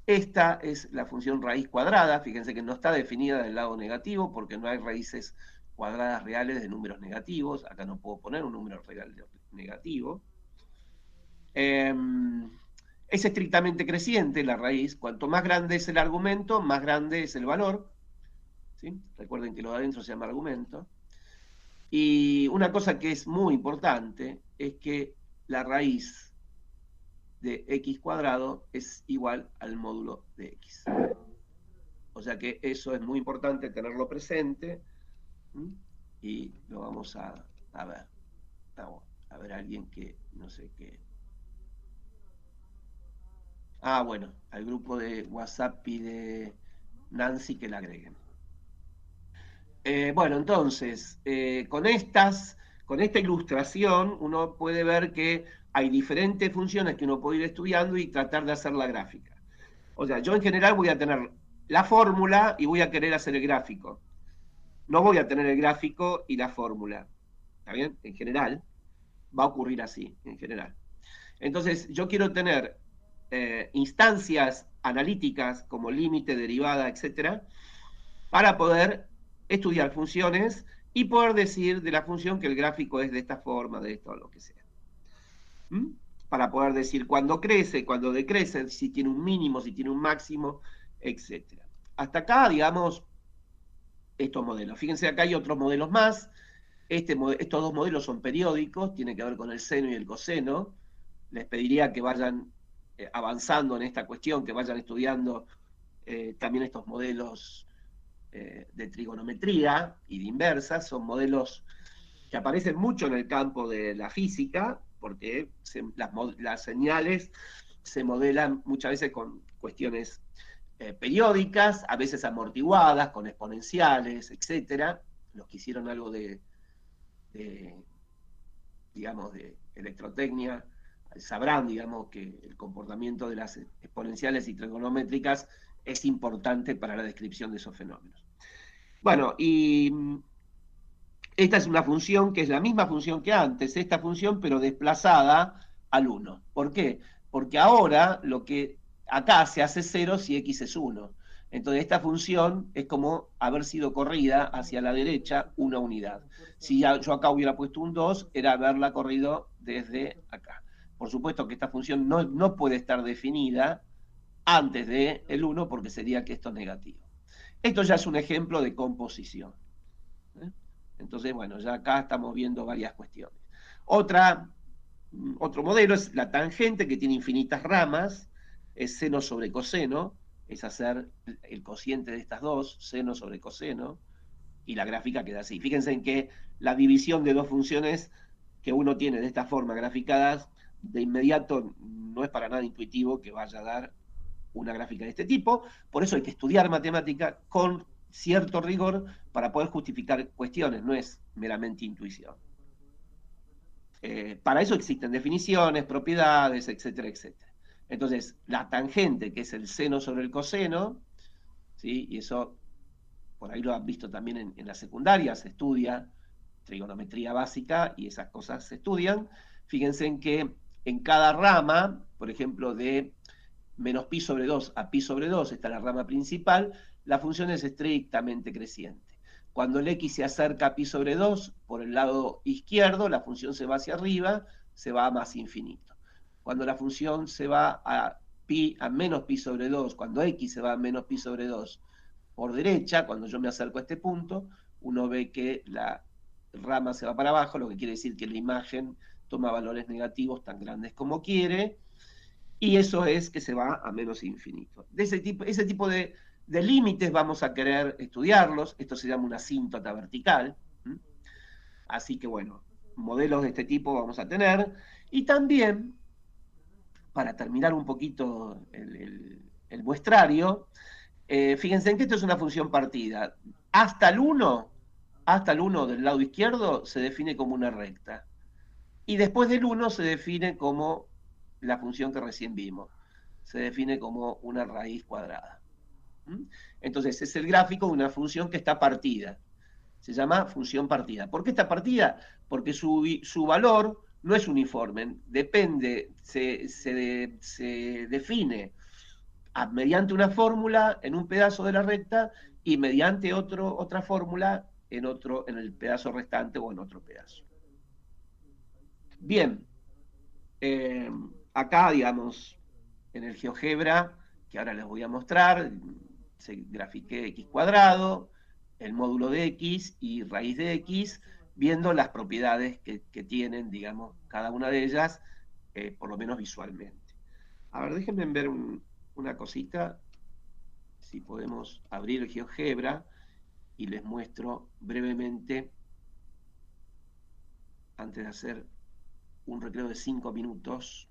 Esta es la función raíz cuadrada. Fíjense que no está definida del lado negativo porque no hay raíces cuadradas reales de números negativos. Acá no puedo poner un número real negativo. Es estrictamente creciente la raíz. Cuanto más grande es el argumento, más grande es el valor. ¿Sí? Recuerden que lo de adentro se llama argumento. Y una cosa que es muy importante es que la raíz de x cuadrado es igual al módulo de x. O sea que eso es muy importante tenerlo presente. Y lo vamos a ver. A ver, alguien que no sé qué. Bueno, al grupo de WhatsApp pide Nancy que la agreguen. Bueno, entonces, con esta ilustración uno puede ver que hay diferentes funciones que uno puede ir estudiando y tratar de hacer la gráfica. O sea, yo en general voy a tener la fórmula y voy a querer hacer el gráfico. No voy a tener el gráfico y la fórmula. ¿Está bien? En general, va a ocurrir así, en general. Entonces, yo quiero tener instancias analíticas como límite, derivada, etcétera, para poder estudiar funciones y poder decir de la función que el gráfico es de esta forma, de esto o lo que sea. Para poder decir cuándo crece, cuándo decrece, si tiene un mínimo, si tiene un máximo, etc. Hasta acá, digamos, estos modelos. Fíjense, acá hay otros modelos más. Estos dos modelos son periódicos, tienen que ver con el seno y el coseno. Les pediría que vayan avanzando en esta cuestión, que vayan estudiando también estos modelos de trigonometría y de inversa. Son modelos que aparecen mucho en el campo de la física, porque las señales se modelan muchas veces con cuestiones periódicas, a veces amortiguadas, con exponenciales, etc. Los que hicieron algo digamos, de electrotecnia, sabrán, digamos, que el comportamiento de las exponenciales y trigonométricas es importante para la descripción de esos fenómenos. Bueno, y esta es una función que es la misma función que antes, esta función pero desplazada al 1. ¿Por qué? Porque ahora lo que acá se hace 0 si x es 1. Entonces esta función es como haber sido corrida hacia la derecha una unidad. Si yo acá hubiera puesto un 2, era haberla corrido desde acá. Por supuesto que esta función no puede estar definida antes del 1 porque sería que esto es negativo. Esto ya es un ejemplo de composición. Entonces, bueno, ya acá estamos viendo varias cuestiones. Otro modelo es la tangente, que tiene infinitas ramas, es seno sobre coseno, es hacer el cociente de estas dos, seno sobre coseno, y la gráfica queda así. Fíjense en que la división de dos funciones que uno tiene de esta forma graficadas, de inmediato no es para nada intuitivo que vaya a dar una gráfica de este tipo. Por eso hay que estudiar matemática con cierto rigor para poder justificar cuestiones, no es meramente intuición. Para eso existen definiciones, propiedades, etcétera, etcétera. Entonces, la tangente, que es el seno sobre el coseno, ¿sí? Y eso por ahí lo han visto también en la secundaria, se estudia trigonometría básica y esas cosas se estudian. Fíjense en que en cada rama, por ejemplo, de menos pi sobre 2 a pi sobre 2, está la rama principal, la función es estrictamente creciente. Cuando el x se acerca a pi sobre 2, por el lado izquierdo, la función se va hacia arriba, se va a más infinito. Cuando la función se va a menos pi sobre 2, cuando x se va a menos pi sobre 2, por derecha, cuando yo me acerco a este punto, uno ve que la rama se va para abajo, lo que quiere decir que la imagen toma valores negativos tan grandes como quiere, y eso es que se va a menos infinito. Ese tipo de límites vamos a querer estudiarlos. Esto se llama una asíntota vertical. Así que bueno, modelos de este tipo vamos a tener. Y también, para terminar un poquito el muestrario, fíjense en que esto es una función partida. Hasta el 1 hasta el 1 del lado izquierdo se define como una recta. Y después del 1 se define como la función que recién vimos. Se define como una raíz cuadrada. Entonces es el gráfico de una función que está partida. Se llama función partida. ¿Por qué está partida? Porque su valor no es uniforme, depende, se define mediante una fórmula en un pedazo de la recta y mediante otra fórmula en el pedazo restante o en otro pedazo. Bien, acá, digamos, en el GeoGebra, que ahora les voy a mostrar, se grafiqué x cuadrado, el módulo de x y raíz de x, viendo las propiedades que tienen, digamos, cada una de ellas, por lo menos visualmente. A ver, déjenme ver una cosita, si podemos abrir el GeoGebra y les muestro brevemente, antes de hacer un recreo de 5 minutos.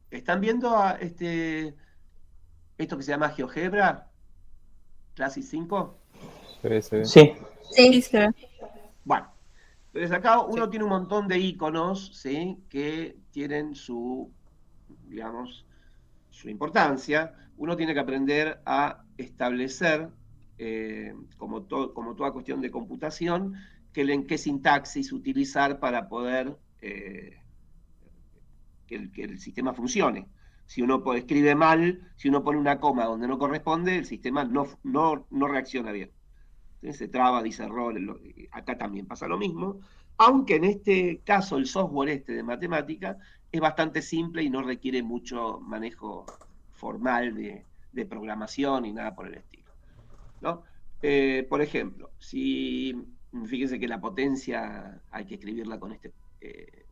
¿Están viendo esto que se llama GeoGebra? Classic 5. Sí. Sí, se ve. Bueno, entonces acá uno tiene un montón de iconos, ¿sí? Que tienen su, digamos, su importancia. Uno tiene que aprender a establecer, como toda cuestión de computación, en qué sintaxis utilizar para poder que el sistema funcione. Si uno escribe mal, si uno pone una coma donde no corresponde, el sistema no reacciona bien. Entonces se traba, dice error. Acá también pasa lo mismo, aunque en este caso el software de matemática es bastante simple y no requiere mucho manejo formal de programación y nada por el estilo, ¿no? Por ejemplo, fíjense que la potencia hay que escribirla con este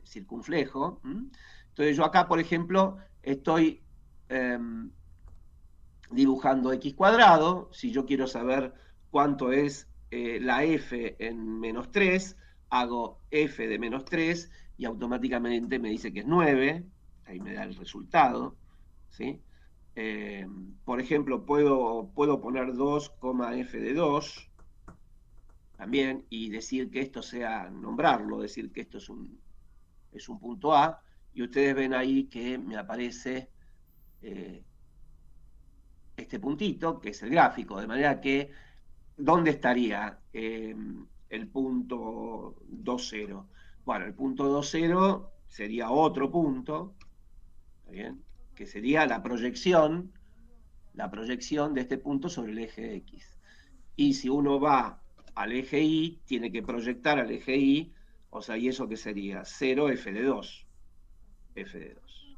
circunflejo. Entonces yo acá, por ejemplo, estoy dibujando x cuadrado. Si yo quiero saber cuánto es la f en menos 3, hago f de menos 3 y automáticamente me dice que es 9. Ahí me da el resultado, ¿sí? Por ejemplo, puedo poner 2, f de 2 también y decir que esto nombrarlo, decir que esto es un punto A, y ustedes ven ahí que me aparece este puntito, que es el gráfico, de manera que, ¿dónde estaría el punto 2,0? Bueno, el punto 2,0 sería otro punto, ¿está bien? Que sería la proyección de este punto sobre el eje X. Y si uno va al eje Y, tiene que proyectar al eje Y, o sea, ¿y eso qué sería? 0 f de 2. F de 2.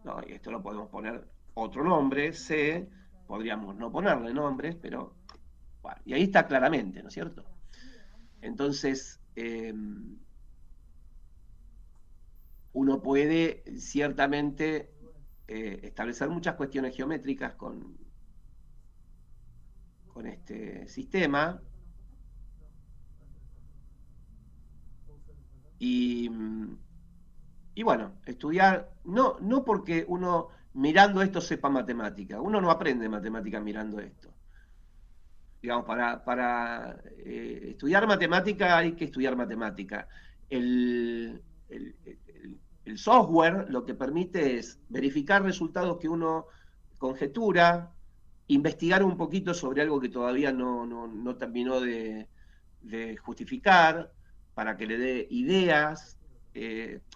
No, y esto lo podemos poner otro nombre, C, podríamos no ponerle nombres, pero bueno, y ahí está claramente, ¿no es cierto? Entonces, uno puede ciertamente establecer muchas cuestiones geométricas con este sistema y bueno, estudiar, no porque uno mirando esto sepa matemática, uno no aprende matemática mirando esto. Digamos, para estudiar matemática hay que estudiar matemática. El software lo que permite es verificar resultados que uno conjetura, investigar un poquito sobre algo que todavía no terminó de justificar, para que le dé ideas.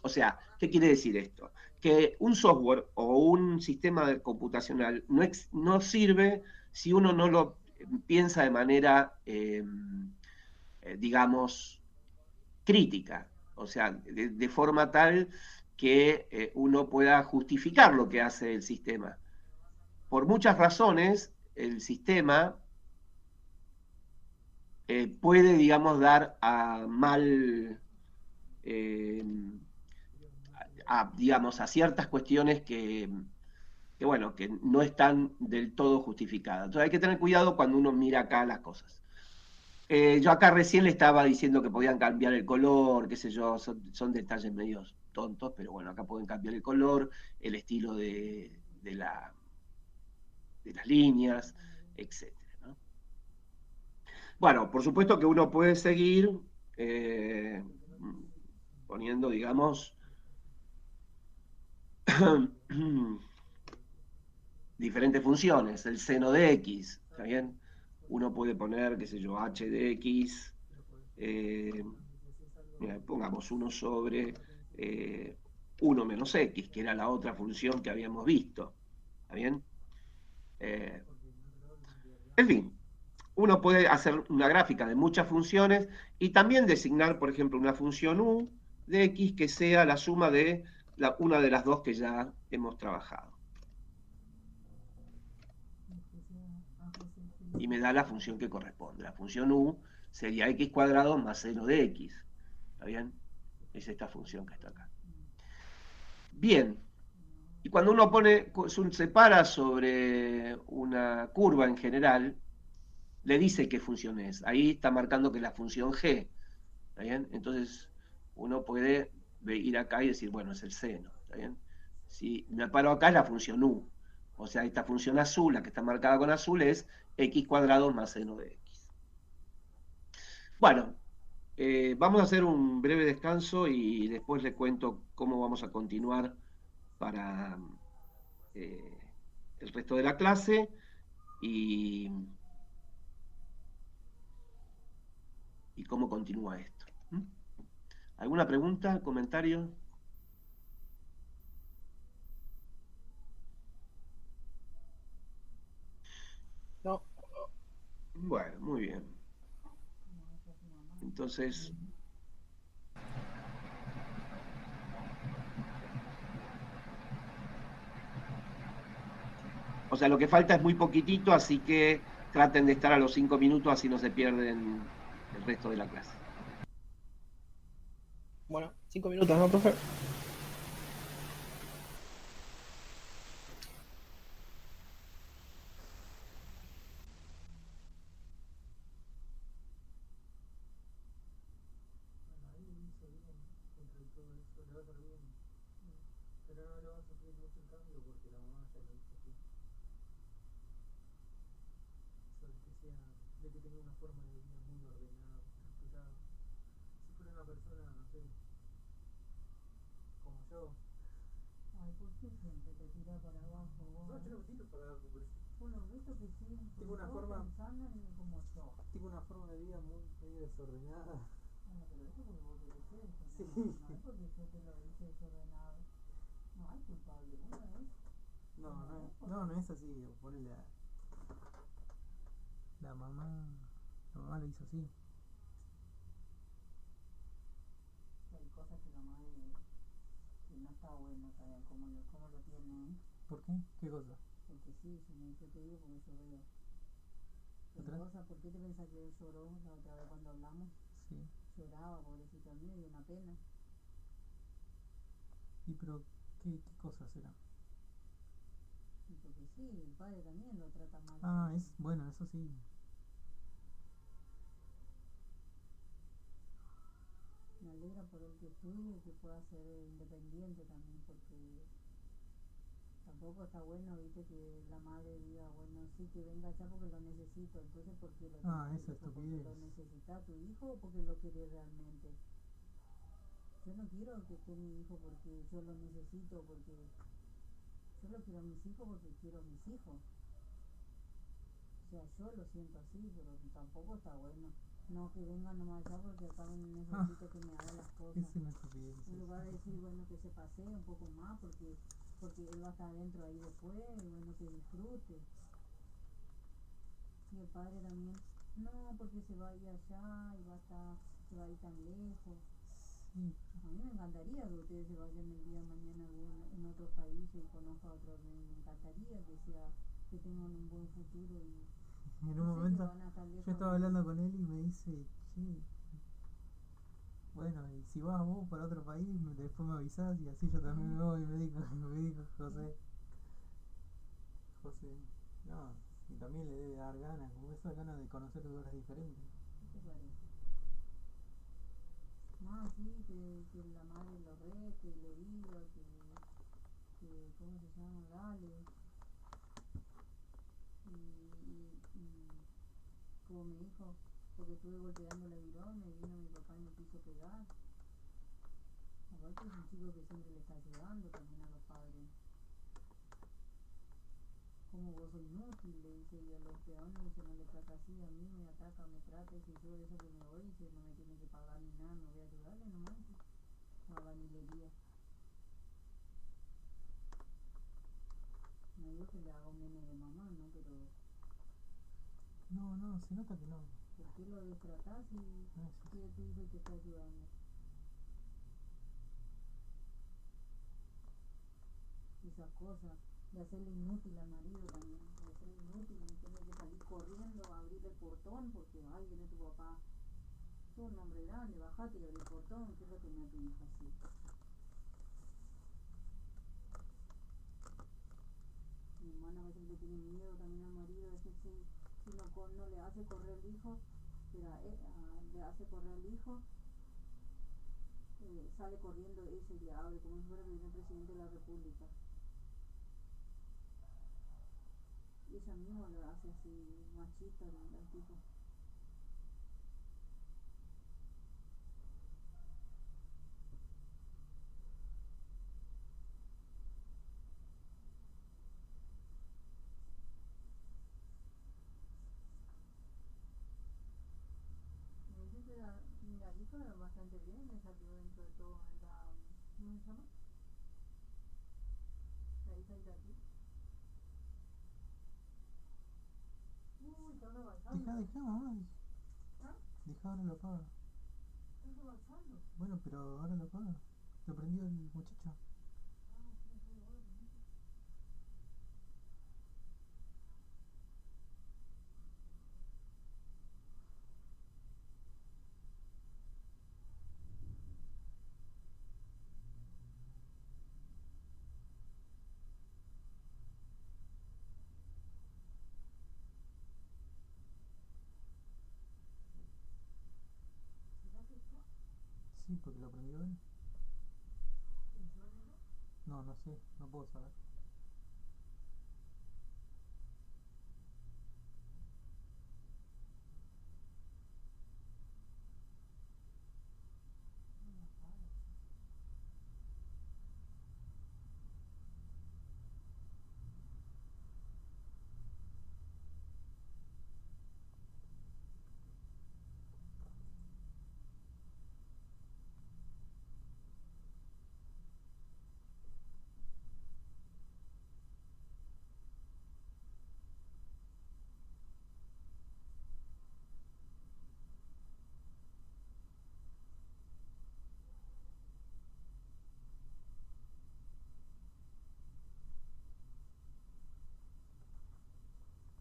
O sea, ¿qué quiere decir esto? Que un software o un sistema computacional no sirve si uno no lo piensa de manera, digamos, crítica, o sea, de forma tal que uno pueda justificar lo que hace el sistema. Por muchas razones, el sistema puede, digamos, dar a mal, digamos, a ciertas cuestiones bueno, que no están del todo justificadas. Entonces hay que tener cuidado cuando uno mira acá las cosas. Yo acá recién le estaba diciendo que podían cambiar el color, qué sé yo, son detalles medios tontos, pero bueno, acá pueden cambiar el color, el estilo de de las líneas, etcétera, ¿no? Bueno, por supuesto que uno puede seguir poniendo, digamos, diferentes funciones. El seno de x, ¿está bien? Uno puede poner, qué sé yo, h de x, mira, pongamos 1 sobre 1 menos x, que era la otra función que habíamos visto, ¿está bien? En fin, uno puede hacer una gráfica de muchas funciones y también designar, por ejemplo, una función u de x que sea la suma de una de las dos que ya hemos trabajado. Y me da la función que corresponde. La función u sería x cuadrado más seno de x. ¿Está bien? Es esta función que está acá. Bien. Y cuando uno separa sobre una curva en general, le dice qué función es. Ahí está marcando que es la función g. ¿Está bien? Entonces uno puede ir acá y decir, bueno, es el seno. ¿Está bien? Si me paro acá es la función u. O sea, esta función azul, la que está marcada con azul, es x cuadrado más seno de x. Bueno, vamos a hacer un breve descanso y después les cuento cómo vamos a continuar para eh, el resto de la clase y cómo continúa esto. ¿Mm? ¿Alguna pregunta, comentario? No, Bueno, muy bien. Entonces, o sea, lo que falta es muy poquitito, así que traten de estar a los 5 minutos, así no se pierden el resto de la clase. bueno, 5 minutos, ¿no, profe? Ay, ¿por qué siempre te tira para abajo vos? No, yo no me tiro para abajo, pero Bueno, esto que sí, tengo una vos forma, pensando en como yo. tengo una forma de vida muy medio desordenada. Bueno, pero eso porque vos querés ser Sí. desordenado, no es porque yo te lo hice desordenado. No hay culpable, uno es. No es así. Ponele la mamá lo hizo así. Hay cosas que la madre que no está bueno también, como lo tiene, ¿eh? ¿Por qué? ¿Qué cosa? Porque sí, yo te digo porque yo veo. ¿Otra? Rosa, ¿por qué te pensás que él lloró la otra vez cuando hablamos? Sí. Lloraba, pobrecito mío, y una pena. ¿Y pero qué cosa será? Y porque sí, el padre también lo trata mal. Ah, es bueno, eso sí. Me alegra por él que estudie y que pueda ser independiente también, porque tampoco está bueno, viste, que la madre diga, bueno, sí, que venga allá porque lo necesito. Entonces, ¿por qué lo Ah, necesito? esa ¿Porque estupidez. lo necesita tu hijo o porque lo querés realmente? Yo no quiero que esté mi hijo porque yo lo necesito, porque yo lo quiero a mis hijos porque quiero a mis hijos. O sea, yo lo siento así, pero tampoco está bueno. No que venga nomás allá porque acá necesito que me haga las cosas. Es una estupidez. En lugar de decir, bueno, que se pasee un poco más porque él va a estar adentro ahí después, y bueno, que disfrute. Y el padre también, no, porque se va a ir allá y se va a ir tan lejos. Sí. A mí me encantaría que ustedes se vayan el día de mañana en otro país y conozcan otro, me encantaría que tengan un buen futuro y En yo un sé que momento van a estar lejos yo estaba de mí. hablando con él y me dice, che, bueno, y si vas vos para otro país, después me avisás y así yo también me voy, me dijo José. José, no, y también le debe dar ganas, como esas ganas de conocer lugares diferentes. ¿Qué te parece? Más así que la madre lo rete y le diga que ¿cómo se llama? Dale. y como me dijo, porque estuve golpeando la virón, me vino mi papá y me quiso pegar. Aparte es un chico que siempre le está ayudando también a los padres. Como vos sos inútil, le dice, y a los peones dice, no le trata así, a mí me ataca, me trata, y si yo de eso que me voy, dice, no me tiene que pagar ni nada, no voy a ayudarle nomás, dice, a la milería. No digo que le haga un nene de mamá, ¿no? Pero No, no, se nota que no. ¿por qué lo destratás si Sí. es tu hijo y te está ayudando? Esas cosas, de hacerle inútil al marido también, de hacerle inútil y tener que salir corriendo a abrir el portón porque, ay, viene tu papá. Sos un hombre grande, bajate y abrí el portón, ¿qué es lo que me ha tu hija así? Mi hermana a veces le tiene miedo también al marido, a veces si no le hace correr el hijo, pero le hace correr el hijo, sale corriendo ese y le abre como si fuera que viene el presidente de la república. Y ella misma lo hace así machista al tipo. Me dice que la hija bastante bien, le salió dentro de todo en la, ¿cómo se llama? La hija de aquí. Uy, está rebasando. Deja, mamá. ¿Ah? Deja, ahora lo apaga. Está rebasando. Bueno, pero ahora lo apaga. Lo prendió el muchacho. Ah, sí, sí, bueno. ¿Será que está? Sí, porque lo prendió él. ¿Pensó en eso? No, no sé, no puedo saber. No me apaga.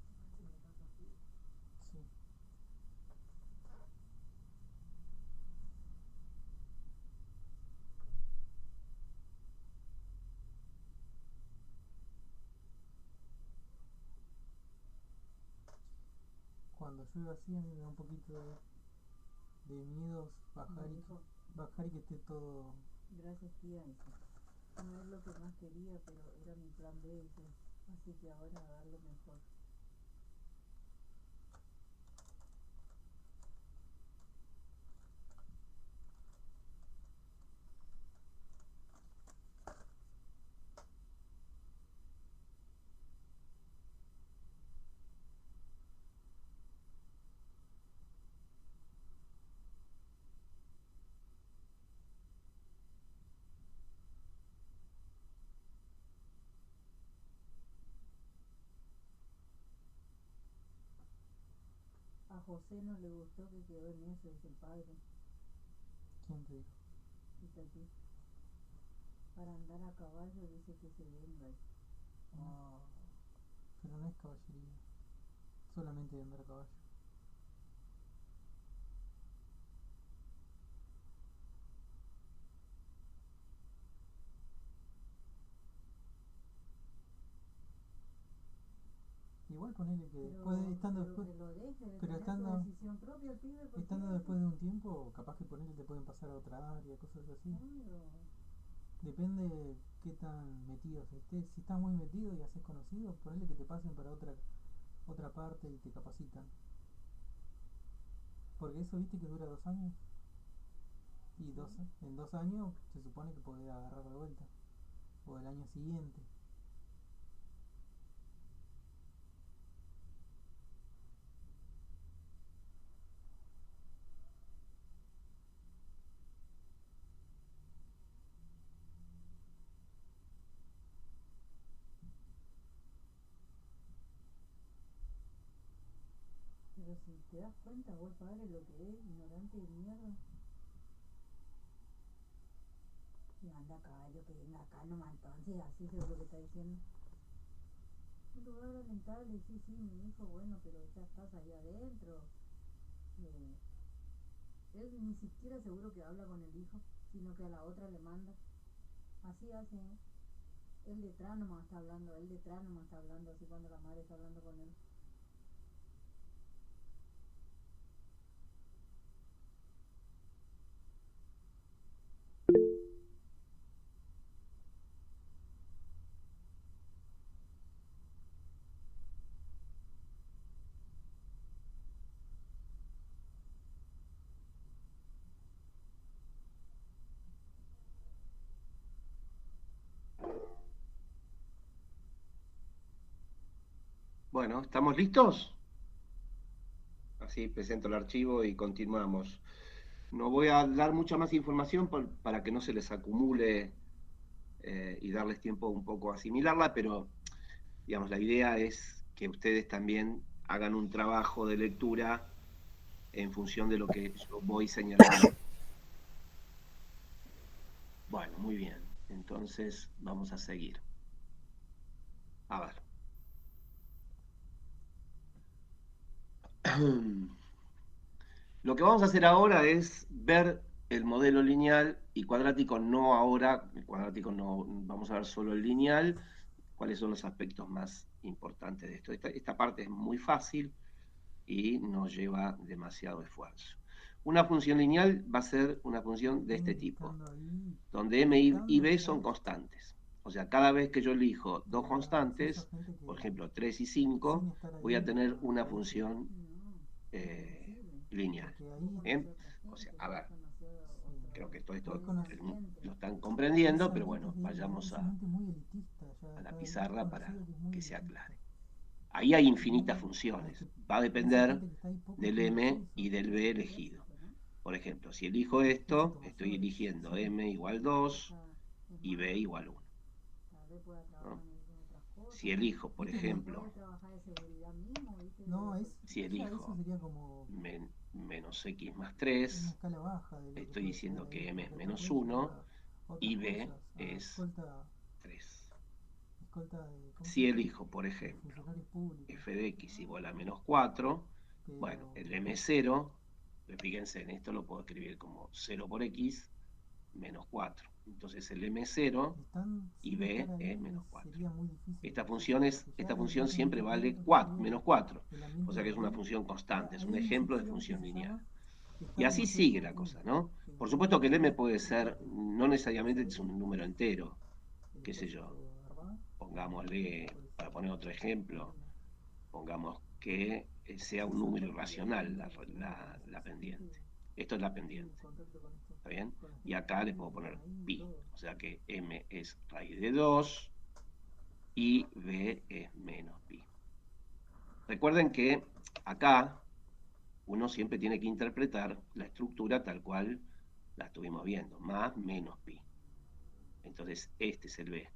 Parece que le pasa así. Sí. Cuando llueve así a mí me da un poquito de miedo Me dijo, bajar y que esté todo. gracias tía, dice. No es lo que más quería, pero era mi plan B, dice. Así que ahora a dar lo mejor. A José no le gustó que quedó en eso, dice el padre. ¿Quién te dijo? Está aquí. Para andar a caballo dice que se venga. Ah, pero no es caballería. Solamente de andar a caballo. Igual ponele que después, estando pero después, que lo deje de pero tener su estando, decisión propia el pibe, ¿por qué estando eso? después de un tiempo, capaz que ponele te pueden pasar a otra área, cosas así. Claro. Depende de qué tan metidos estés. Si estás muy metido y haces conocido, ponele que te pasen para otra parte y te capacitan. Porque eso viste que dura 2 años. Y en 2 años se supone que podés agarrar de vuelta. O el año siguiente. Pero si te das cuenta, vos padre, lo que es ignorante de mierda. Y anda caballo, que venga acá nomás entonces, así seguro que está diciendo. Un lugar lamentable, sí, sí, mi hijo, bueno, pero ya estás ahí adentro. Eh, él ni siquiera seguro que habla con el hijo, sino que a la otra le manda. Así hace, ¿eh? Él detrás nomás está hablando, él detrás nomás está hablando, así cuando la madre está hablando con él. Bueno, ¿estamos listos? Así presento el archivo y continuamos. No voy a dar mucha más información para que no se les acumule y darles tiempo un poco a asimilarla, pero digamos, la idea es que ustedes también hagan un trabajo de lectura en función de lo que yo voy señalando. Bueno, muy bien. Entonces vamos a seguir. A ver. Lo que vamos a hacer ahora es ver el modelo lineal y cuadrático, no ahora, el cuadrático no, vamos a ver solo el lineal, cuáles son los aspectos más importantes de esto. Esta parte es muy fácil y no lleva demasiado esfuerzo. Una función lineal va a ser una función de este tipo, donde m y b son constantes. O sea, cada vez que yo elijo dos constantes, por ejemplo 3 y 5, voy a tener una función lineal. ¿Bien? O sea, a ver, creo que todo esto lo están comprendiendo, pero bueno, vayamos a la pizarra para que se aclare. Ahí hay infinitas funciones. Va a depender del m y del b elegido. Por ejemplo, si elijo esto, estoy eligiendo m igual 2 y b igual 1. ¿No? Si elijo, por ejemplo, si elijo menos x más 3, estoy diciendo que m es menos 1 y b es 3. Si elijo, por ejemplo, f de x igual a menos 4, bueno, el m0, fíjense, en esto lo puedo escribir como 0 por x menos 4. Entonces el m0 y b es menos 4. Esta función siempre vale menos 4, o sea que es una función constante, es un ejemplo de función lineal. Y así sigue la cosa, ¿no? Por supuesto que el m puede ser, no necesariamente es un número entero, qué sé yo, pongámosle, para poner otro ejemplo, pongamos que sea un número irracional la pendiente. Esto es la pendiente, ¿está bien? Y acá le puedo poner pi, o sea que m es raíz de 2 y b es menos pi. Recuerden que acá uno siempre tiene que interpretar la estructura tal cual la estuvimos viendo, más menos pi. Entonces este es el b,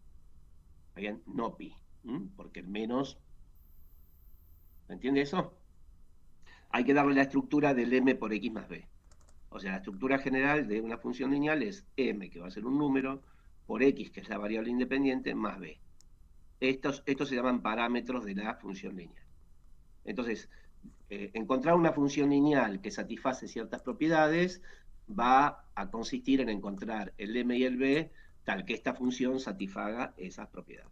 ¿está bien? No pi, porque el menos, ¿me entiende eso? Hay que darle la estructura del m por x más b. O sea, la estructura general de una función lineal es m, que va a ser un número, por x, que es la variable independiente, más b. Estos se llaman parámetros de la función lineal. Entonces, encontrar una función lineal que satisface ciertas propiedades va a consistir en encontrar el m y el b tal que esta función satisfaga esas propiedades.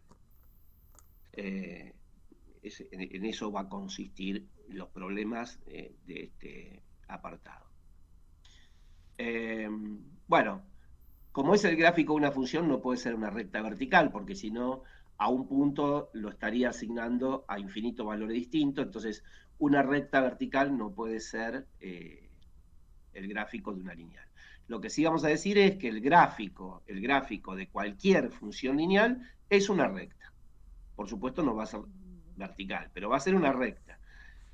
En eso va a consistir los problemas de este apartado. Bueno, como es el gráfico de una función, no puede ser una recta vertical, porque si no, a un punto lo estaría asignando a infinitos valores distintos, entonces una recta vertical no puede ser el gráfico de una lineal. Lo que sí vamos a decir es que el gráfico de cualquier función lineal es una recta. Por supuesto no va a ser vertical, pero va a ser una recta.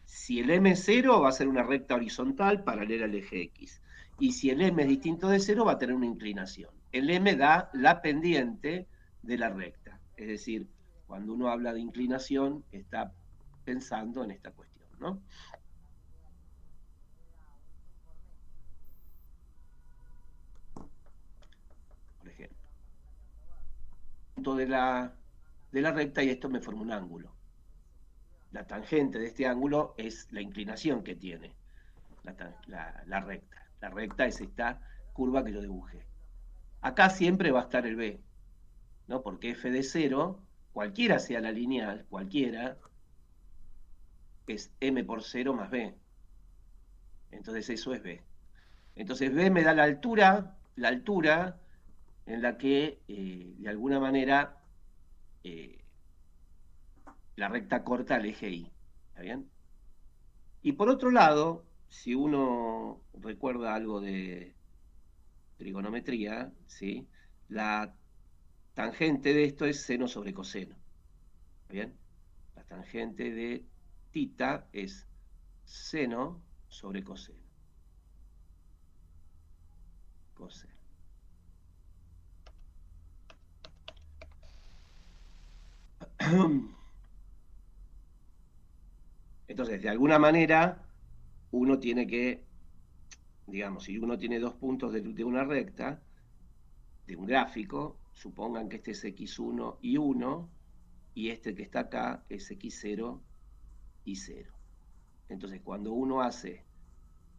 Si el m es 0, va a ser una recta horizontal paralela al eje X. Y si el m es distinto de 0, va a tener una inclinación. El m da la pendiente de la recta. Es decir, cuando uno habla de inclinación, está pensando en esta cuestión, ¿no? Por ejemplo, punto de la recta y esto me forma un ángulo. La tangente de este ángulo es la inclinación que tiene la recta. La recta es esta curva que yo dibujé. Acá siempre va a estar el b, ¿no? Porque f de 0, cualquiera sea la lineal, cualquiera, es m por 0 más b. Entonces eso es b. Entonces b me da la altura en la que, de alguna manera, la recta corta el eje y. ¿Está bien? Y por otro lado, si uno recuerda algo de trigonometría, ¿sí? La tangente de esto es seno sobre coseno. ¿Está bien? La tangente de tita es seno sobre coseno. Coseno. Entonces, de alguna manera, uno tiene que, digamos, si uno tiene dos puntos de una recta, de un gráfico, supongan que este es x1 y 1, y este que está acá es x0 y 0. Entonces, cuando uno hace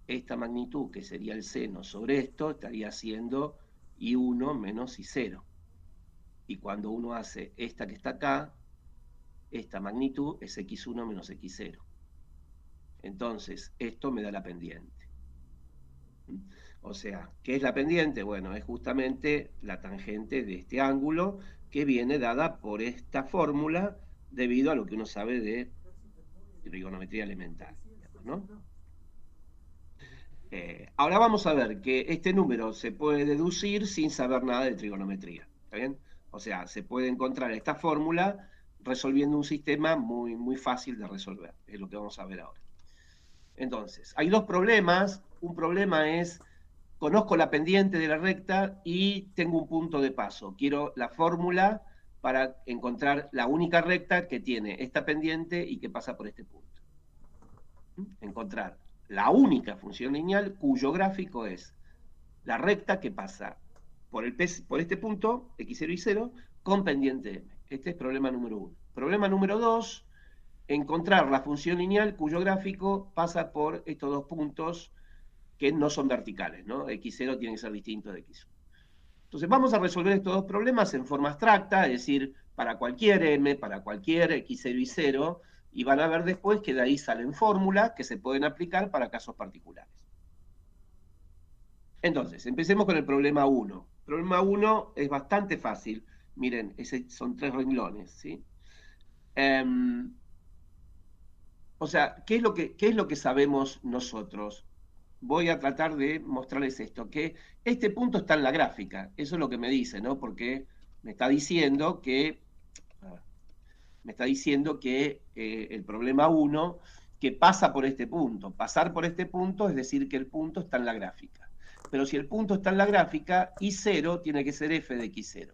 esta magnitud, que sería el seno sobre esto, estaría haciendo i1 menos i0. Y cuando uno hace esta que está acá, esta magnitud es x1 menos x0. Entonces, esto me da la pendiente. O sea, ¿qué es la pendiente? Bueno, es justamente la tangente de este ángulo que viene dada por esta fórmula debido a lo que uno sabe de trigonometría elemental, ¿no? Ahora vamos a ver que este número se puede deducir sin saber nada de trigonometría, ¿está bien? O sea, se puede encontrar esta fórmula resolviendo un sistema muy, muy fácil de resolver, es lo que vamos a ver ahora. Entonces, hay dos problemas. Un problema es, conozco la pendiente de la recta y tengo un punto de paso. Quiero la fórmula para encontrar la única recta que tiene esta pendiente y que pasa por este punto. Encontrar la única función lineal cuyo gráfico es la recta que pasa por este punto, x0 y 0, con pendiente m. Este es problema número 1. Problema número 2, encontrar la función lineal cuyo gráfico pasa por estos dos puntos que no son verticales, ¿no? x0 tiene que ser distinto de x1. Entonces vamos a resolver estos dos problemas en forma abstracta, es decir, para cualquier m, para cualquier x0 y 0, y van a ver después que de ahí salen fórmulas que se pueden aplicar para casos particulares. Entonces, empecemos con el problema 1. El problema 1 es bastante fácil. Miren, son 3 renglones, ¿sí? O sea, ¿qué es lo que sabemos nosotros? Voy a tratar de mostrarles esto, que este punto está en la gráfica. Eso es lo que me dice, ¿no? Porque me está diciendo que el problema 1, que pasa por este punto. Pasar por este punto es decir que el punto está en la gráfica. Pero si el punto está en la gráfica, I0 tiene que ser f de x0.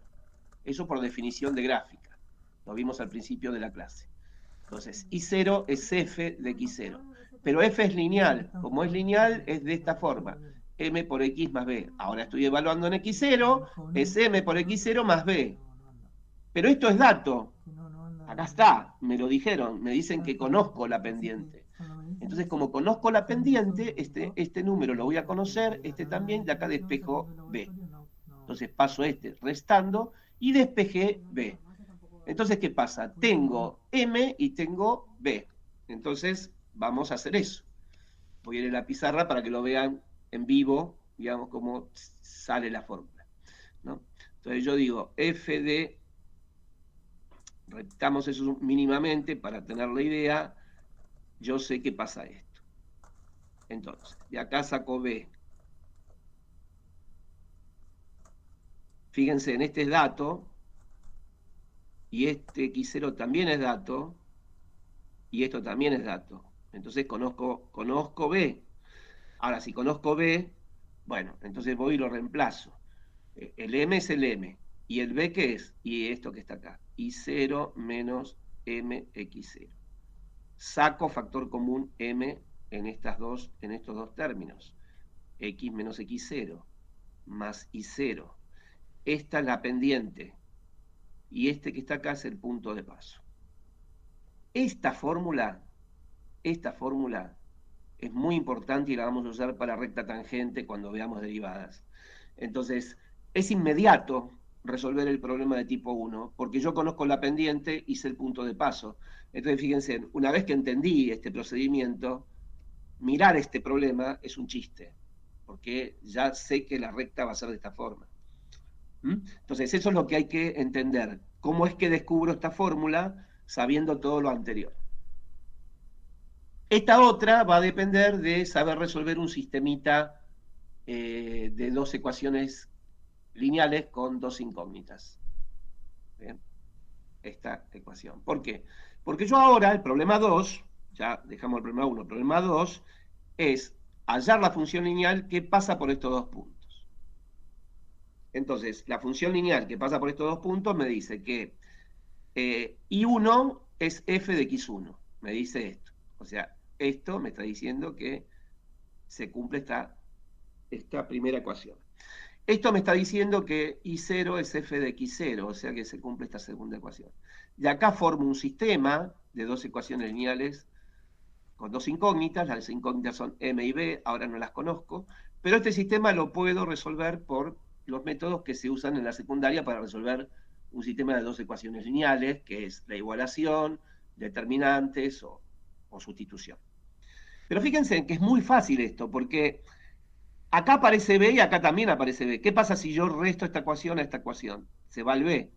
Eso por definición de gráfica. Lo vimos al principio de la clase. Entonces, I0 es f de x0. Pero f es lineal. Como es lineal, es de esta forma. M por x más b. Ahora estoy evaluando en x0, es m por x0 más b. Pero esto es dato. Acá está, me lo dijeron, me dicen que conozco la pendiente. Entonces, como conozco la pendiente, este número lo voy a conocer, este también, de acá despejo b. Entonces paso restando y despejé b. Entonces, ¿qué pasa? Tengo m y tengo b. Entonces, vamos a hacer eso. Voy a ir a la pizarra para que lo vean en vivo, digamos, cómo sale la fórmula, ¿no? Entonces yo digo f de repitamos eso mínimamente para tener la idea, yo sé que pasa esto. Entonces, de acá saco B. Fíjense, en este es dato, y este X0 también es dato, y esto también es dato. Entonces conozco B. Ahora, si conozco B, bueno, entonces voy y lo reemplazo. El M es el M. ¿Y el B qué es? Y esto que está acá. I0 menos MX0. Saco factor común M en estos dos términos. X menos X0 más I0. Esta es la pendiente. Y este que está acá es el punto de paso. Esta fórmula es muy importante y la vamos a usar para recta tangente cuando veamos derivadas. Entonces, es inmediato resolver el problema de tipo 1, porque yo conozco la pendiente y sé el punto de paso. Entonces, fíjense, una vez que entendí este procedimiento, mirar este problema es un chiste, porque ya sé que la recta va a ser de esta forma. Entonces, eso es lo que hay que entender. ¿Cómo es que descubro esta fórmula sabiendo todo lo anterior? Esta otra va a depender de saber resolver un sistemita de dos ecuaciones lineales con dos incógnitas. ¿Bien? Esta ecuación. ¿Por qué? Porque yo ahora, el problema 2, ya dejamos el problema 1, el problema 2 es hallar la función lineal que pasa por estos dos puntos. Entonces, la función lineal que pasa por estos dos puntos me dice que I1 es f de x1. Me dice esto. O sea, esto me está diciendo que se cumple esta primera ecuación. Esto me está diciendo que I0 es f de x0, o sea que se cumple esta segunda ecuación. De acá formo un sistema de dos ecuaciones lineales con dos incógnitas. Las incógnitas son m y b, ahora no las conozco, pero este sistema lo puedo resolver por los métodos que se usan en la secundaria para resolver un sistema de dos ecuaciones lineales, que es la igualación, determinantes o sustitución. Pero fíjense que es muy fácil esto, porque acá aparece B y acá también aparece B. ¿Qué pasa si yo resto esta ecuación a esta ecuación? Se va el B.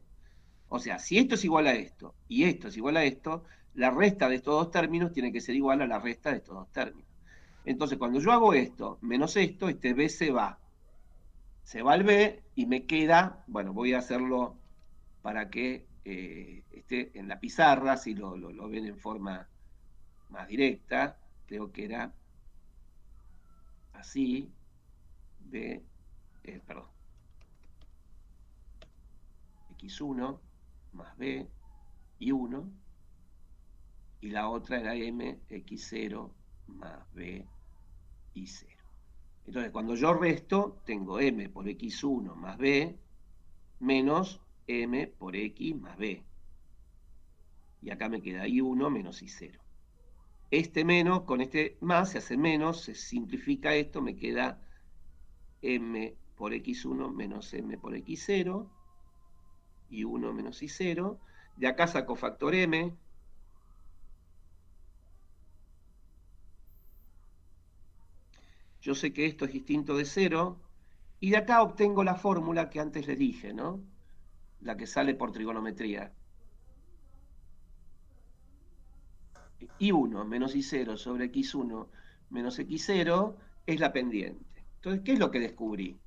O sea, si esto es igual a esto y esto es igual a esto, la resta de estos dos términos tiene que ser igual a la resta de estos dos términos. Entonces, cuando yo hago esto menos esto, este B se va. Se va el B y me queda, bueno, voy a hacerlo para que esté en la pizarra, si lo ven en forma más directa. Creo que era así. B, perdón, X1 más B y 1, y la otra era M, X0 más B y 0. Entonces, cuando yo resto, tengo M por X1 más B menos M por X más B. Y acá me queda I1 menos I0. Este menos con este más se hace menos, se simplifica esto, me queda M por X1 menos M por X0, y 1 menos I0. De acá saco factor M. Yo sé que esto es distinto de 0. Y de acá obtengo la fórmula que antes le dije, ¿no? La que sale por trigonometría. I1 menos I0 sobre X1 menos X0 es la pendiente. Entonces, ¿qué es lo que descubrí?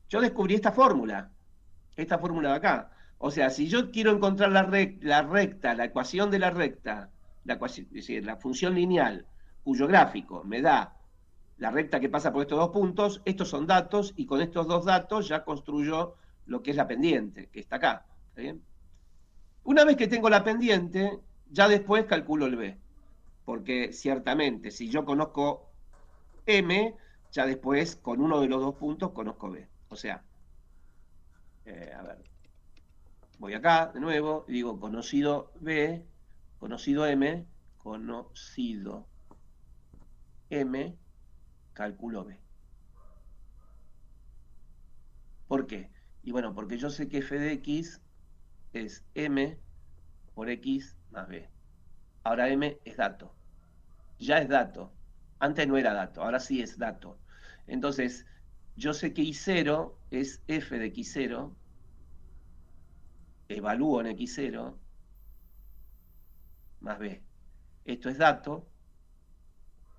Yo descubrí esta fórmula de acá. O sea, si yo quiero encontrar la recta, la ecuación de la recta, es decir, la función lineal, cuyo gráfico me da la recta que pasa por estos dos puntos, estos son datos, y con estos dos datos ya construyo lo que es la pendiente, que está acá. ¿Está bien? Una vez que tengo la pendiente, ya después calculo el B. Porque ciertamente, si yo conozco M, ya después con uno de los dos puntos conozco B. O sea, a ver, voy acá de nuevo y digo conocido B, conocido M, conocido M, cálculo B. ¿Por qué? Y bueno, porque yo sé que f de x es M por X más B. Ahora M es dato. Ya es dato. Antes no era dato, ahora sí es dato. Entonces, yo sé que I0 es f de X0, evalúo en X0, más B. Esto es dato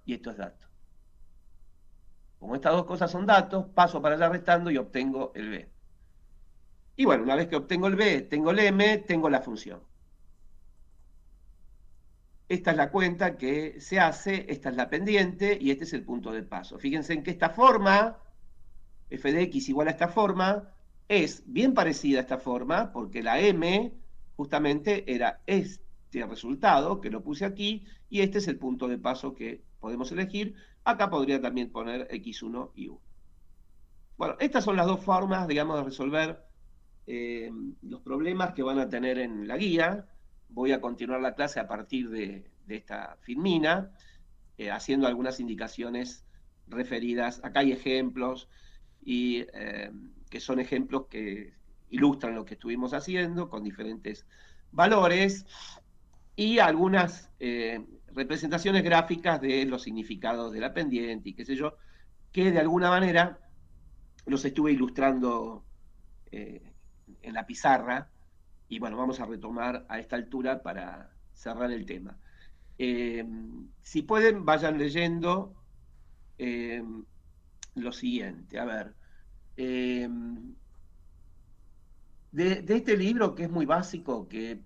y esto es dato. Como estas dos cosas son datos, paso para allá restando y obtengo el B. Y bueno, una vez que obtengo el B, tengo el M, tengo la función. Esta es la cuenta que se hace, esta es la pendiente y este es el punto de paso. Fíjense en que esta forma, f de x igual a esta forma, es bien parecida a esta forma, porque la m justamente era este resultado, que lo puse aquí, y este es el punto de paso que podemos elegir. Acá podría también poner x1 y 1. Bueno, estas son las dos formas, digamos, de resolver los problemas que van a tener en la guía. Voy a continuar la clase a partir de esta filmina, haciendo algunas indicaciones referidas. Acá hay ejemplos y que son ejemplos que ilustran lo que estuvimos haciendo con diferentes valores y algunas representaciones gráficas de los significados de la pendiente y qué sé yo, que de alguna manera los estuve ilustrando en la pizarra. Y bueno, vamos a retomar a esta altura para cerrar el tema. Si pueden, vayan leyendo lo siguiente. A ver, de este libro que es muy básico, que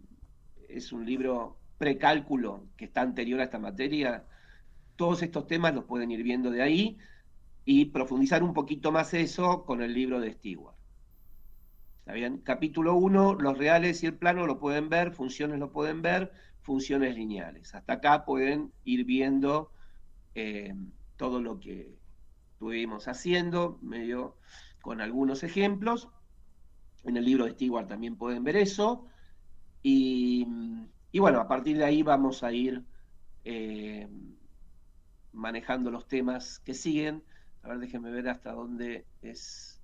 es un libro precálculo que está anterior a esta materia, todos estos temas los pueden ir viendo de ahí y profundizar un poquito más eso con el libro de Stewart. ¿Está bien? Capítulo 1, los reales y el plano lo pueden ver, funciones lo pueden ver, funciones lineales. Hasta acá pueden ir viendo todo lo que estuvimos haciendo, medio con algunos ejemplos. En el libro de Stewart también pueden ver eso. Y bueno, a partir de ahí vamos a ir eh, manejando los temas que siguen. A ver, déjenme ver hasta dónde es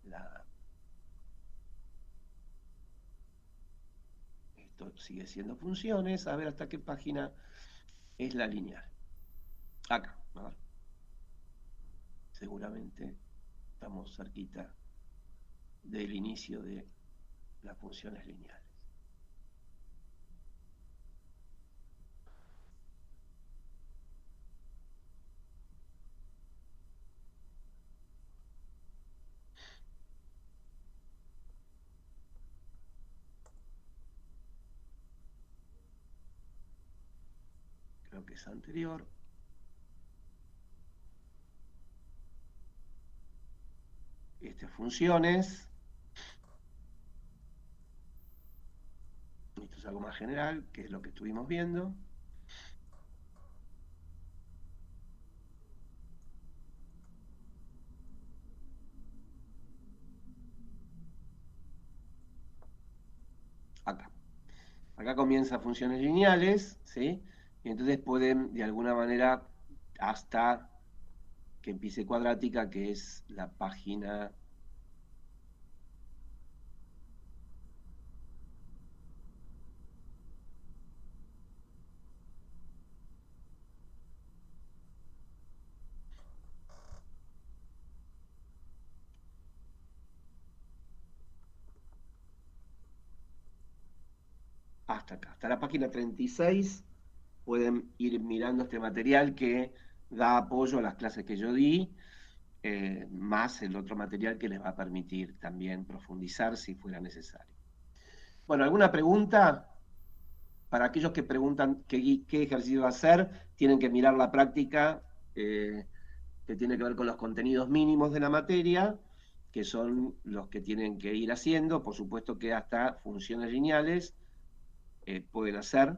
la... Esto sigue siendo funciones. A ver hasta qué página es la lineal. Acá, a ver. Seguramente estamos cerquita del inicio de las funciones lineales. Creo que es anterior. Estas funciones. Esto es algo más general, que es lo que estuvimos viendo. Acá. Acá comienza funciones lineales, ¿sí? Y entonces pueden, de alguna manera, hasta que empiece cuadrática, que es la página... hasta acá, hasta la página 36, pueden ir mirando este material que da apoyo a las clases que yo di, más el otro material que les va a permitir también profundizar si fuera necesario. Bueno, ¿alguna pregunta? Para aquellos que preguntan qué ejercicio hacer, tienen que mirar la práctica que tiene que ver con los contenidos mínimos de la materia, que son los que tienen que ir haciendo. Por supuesto que hasta funciones lineales pueden hacer,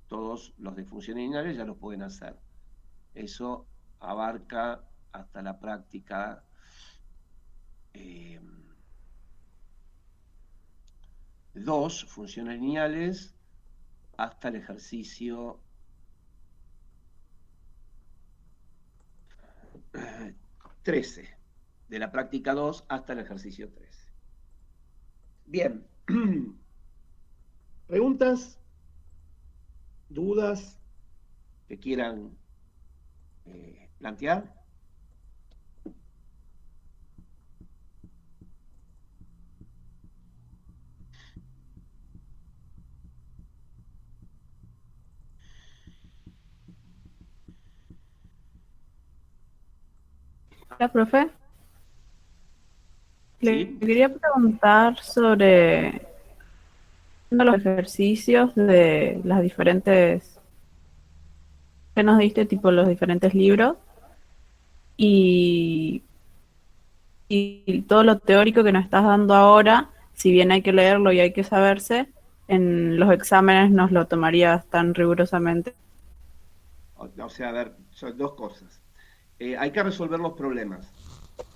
todos los de funciones lineales ya los pueden hacer. Eso abarca hasta la práctica 2, funciones lineales, hasta el ejercicio 13, de la práctica 2 hasta el ejercicio 13. Bien. ¿Preguntas? ¿Dudas que quieran plantear? Hola, profe. Le ¿Sí? quería preguntar sobre los ejercicios de las diferentes que nos diste, tipo los diferentes libros y, y todo lo teórico que nos estás dando ahora, si bien hay que leerlo y hay que saberse, en los exámenes nos lo tomarías tan rigurosamente. O sea, a ver, son dos cosas. Hay que resolver los problemas.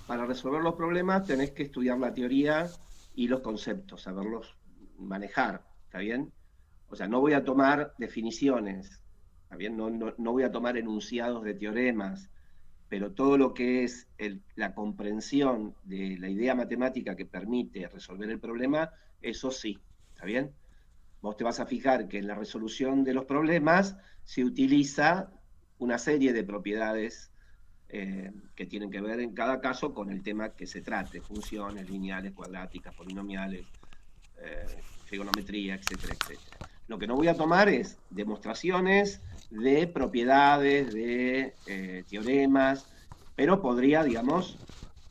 Para resolver los problemas tenés que estudiar la teoría y los conceptos, saberlos manejar, ¿está bien? O sea, no voy a tomar definiciones, ¿está bien? No voy a tomar enunciados de teoremas, pero todo lo que es la comprensión de la idea matemática que permite resolver el problema, eso sí, ¿está bien? Vos te vas a fijar que en la resolución de los problemas se utiliza una serie de propiedades que tienen que ver en cada caso con el tema que se trate, funciones lineales, cuadráticas, polinomiales, trigonometría, etcétera, etcétera. Lo que no voy a tomar es demostraciones de propiedades, de teoremas, pero podría, digamos,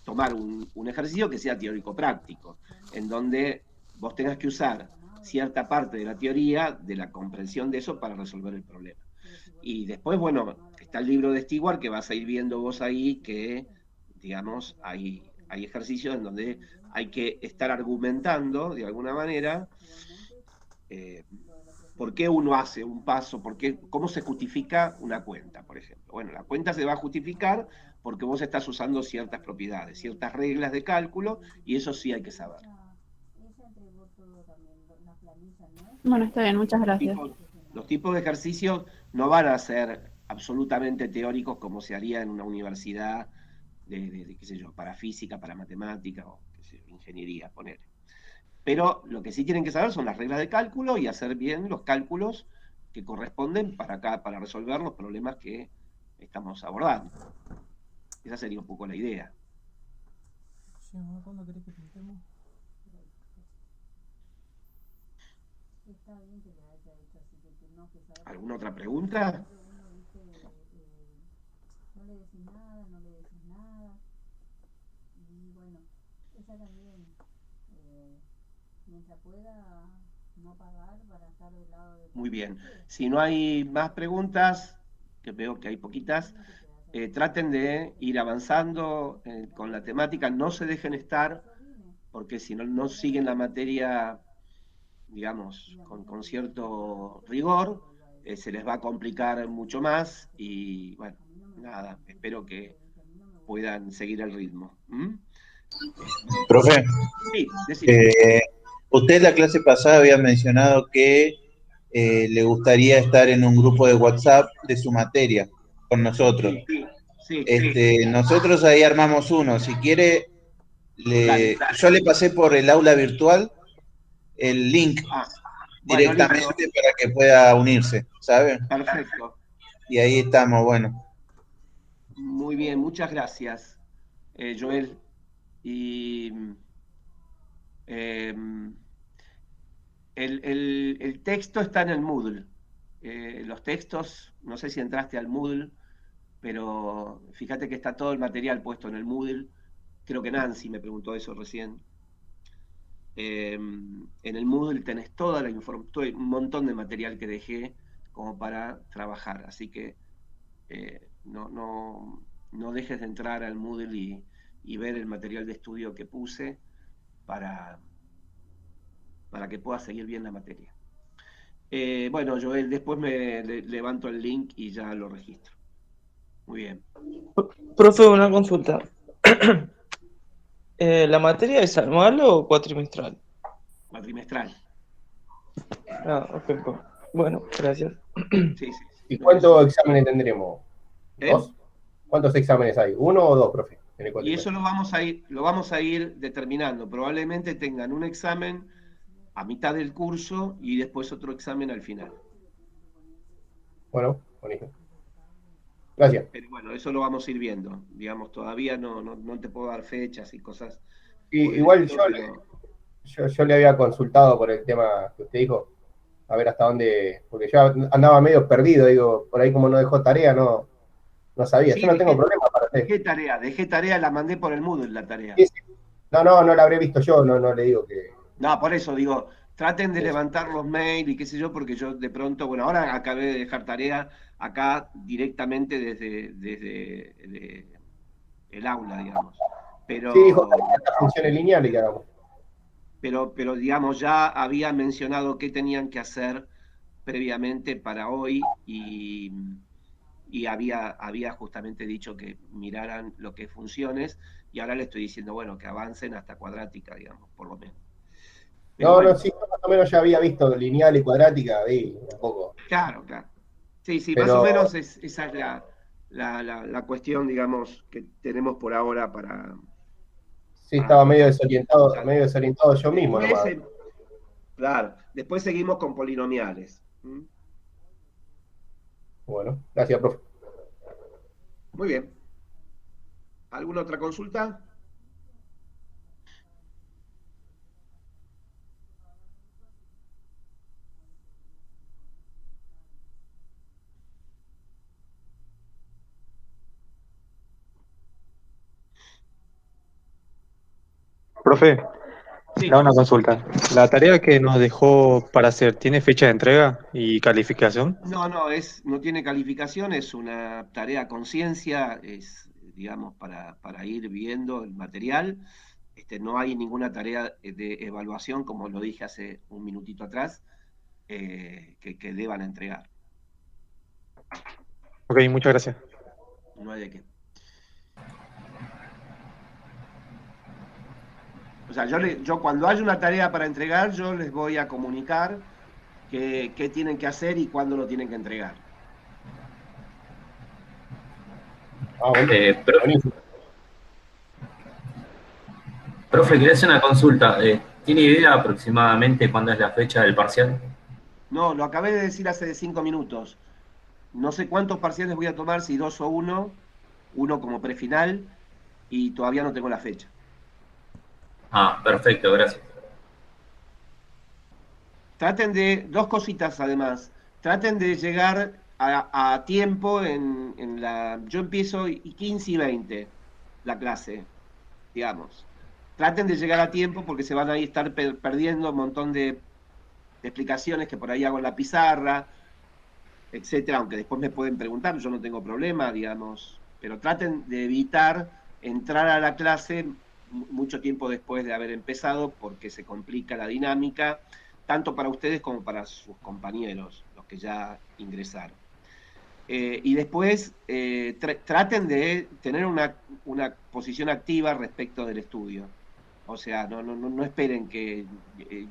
tomar un ejercicio que sea teórico-práctico, en donde vos tengas que usar cierta parte de la teoría, de la comprensión de eso para resolver el problema. Y después, bueno, está el libro de Stewart que vas a ir viendo vos ahí que, digamos, hay ejercicios en donde hay que estar argumentando de alguna manera eh, por qué uno hace un paso, cómo se justifica una cuenta, por ejemplo. Bueno, la cuenta se va a justificar porque vos estás usando ciertas propiedades, ciertas reglas de cálculo, y eso sí hay que saber. Bueno, está bien, muchas Los gracias. tipos, los tipos de ejercicios no van a ser absolutamente teóricos como se haría en una universidad qué sé yo, para física, para matemática o qué sé yo, ingeniería, poner. Pero lo que sí tienen que saber son las reglas de cálculo y hacer bien los cálculos que corresponden para resolver los problemas que estamos abordando. Esa sería un poco la idea. Che, ¿cuándo querés que pintemos? ¿Alguna otra pregunta? No le decís nada, no le decís nada. Y bueno, ella también, mientras pueda no pagar para estar del lado de... Muy bien. Si no hay más preguntas, que veo que hay poquitas, traten de ir avanzando con la temática, no se dejen estar, porque si no, no siguen la materia, digamos, con cierto rigor, se les va a complicar mucho más y bueno, nada, espero que puedan seguir el ritmo. ¿Mm? Profe, Sí, decime. usted la clase pasada había mencionado que le gustaría estar en un grupo de WhatsApp de su materia con nosotros. Sí, sí, Nosotros ahí armamos uno. Si quiere, dale. yo le pasé por el aula virtual el link Ah, bueno, listo, directamente para que pueda unirse, ¿sabe? perfecto. Y ahí estamos, bueno. Muy bien, muchas gracias, Joel. Y eh, el texto está en el Moodle. Los textos, no sé si entraste al Moodle, pero fíjate que está todo el material puesto en el Moodle. Creo que Nancy me preguntó eso recién. En el Moodle tenés toda la información, un montón de material que dejé como para trabajar. Así que no dejes de entrar al Moodle y ver el material de estudio que puse para, para que puedas seguir bien la materia. Bueno, Joel, después levanto el link y ya lo registro. Muy bien. Profe, una consulta. ¿La materia es anual o cuatrimestral? Cuatrimestral. Ah, ok. Bueno, gracias. Sí, sí. ¿Y No, cuántos exámenes tendremos? ¿Eh? ¿Dos? ¿Cuántos exámenes hay? ¿Uno o dos, profe? En el Y eso cuatrimestre. lo vamos a ir determinando. Probablemente tengan un examen a mitad del curso y después otro examen al final. Bueno, buenísimo. Gracias. Pero bueno, eso lo vamos a ir viendo. Digamos, todavía no te puedo dar fechas y cosas Y, por el igual estilo, pero yo le había consultado por el tema que usted dijo, a ver hasta dónde, porque yo andaba medio perdido, digo, por ahí como no dejó tarea, no sabía. sí, Yo no tengo problema para Dejé tarea, la mandé por el Moodle la tarea. Sí, sí. No la habré visto yo, no le digo que... No, por eso digo, traten de Sí. levantar los mails y qué sé yo, porque yo de pronto, bueno, ahora acabé de dejar tarea acá directamente desde el aula, digamos. Sí, dijo Pero, estas funciones lineales que hagamos. pero digamos, ya había mencionado qué tenían que hacer previamente para hoy y había justamente dicho que miraran lo que es funciones y ahora le estoy diciendo, bueno, que avancen hasta cuadrática, digamos, por lo menos. Pero bueno, Sí, más o menos ya había visto lineal y cuadrática, vi un poco. claro. Sí, más o Pero menos esa es la cuestión, digamos, que tenemos por ahora sí, estaba para o sea, medio desorientado yo mismo después, nomás. claro, después seguimos con polinomiales. ¿Mm? Bueno, gracias, profe. Muy bien. ¿Alguna otra consulta? Profe, Sí. da una consulta. ¿La tarea que nos dejó para hacer tiene fecha de entrega y calificación? No tiene calificación, es una tarea a conciencia, es, digamos, para ir viendo el material. No hay ninguna tarea de evaluación, como lo dije hace un minutito atrás, que deban entregar. Ok, muchas gracias. No hay de qué. O sea, yo cuando haya una tarea para entregar, yo les voy a comunicar qué tienen que hacer y cuándo lo tienen que entregar. Bueno, buenísimo. Profe, quería hacer una consulta. ¿Tiene idea aproximadamente cuándo es la fecha del parcial? No, lo acabé de decir hace 5 minutos. No sé cuántos parciales voy a tomar, si 2 o 1 como prefinal, y todavía no tengo la fecha. Ah, perfecto, gracias. Traten de, 2 cositas además, traten de llegar a tiempo yo empiezo y 15 y 20 la clase, digamos. Traten de llegar a tiempo porque se van a estar perdiendo un montón de explicaciones que por ahí hago en la pizarra, etcétera, aunque después me pueden preguntar, yo no tengo problema, digamos, pero traten de evitar entrar a la clase mucho tiempo después de haber empezado porque se complica la dinámica, tanto para ustedes como para sus compañeros, los que ya ingresaron. Y después traten de tener una posición activa respecto del estudio. O sea, no esperen que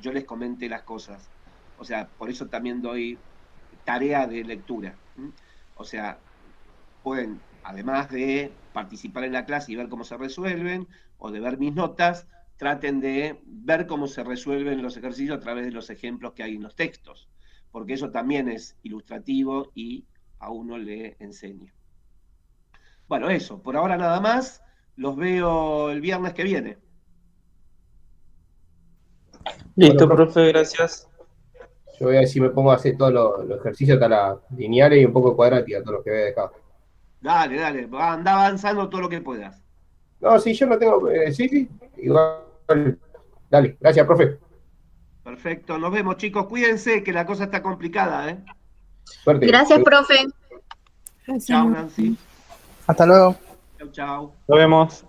yo les comente las cosas. O sea, por eso también doy tarea de lectura. ¿Mm? O sea, pueden, además de participar en la clase y ver cómo se resuelven, o de ver mis notas, traten de ver cómo se resuelven los ejercicios a través de los ejemplos que hay en los textos, porque eso también es ilustrativo y a uno le enseña. Bueno, eso, por ahora nada más, los veo el viernes que viene. Listo, Bueno, profe, gracias. yo voy a ver si me pongo a hacer todos los ejercicios lineales y un poco de cuadrática, todos los que había dejado. Dale, anda avanzando todo lo que puedas. No, sí, yo no tengo... sí, igual. Dale, gracias, profe. Perfecto, nos vemos chicos, cuídense que la cosa está complicada, ¿eh? Suerte. Gracias, profe. Chao Nancy, Hasta luego. chao. Nos vemos.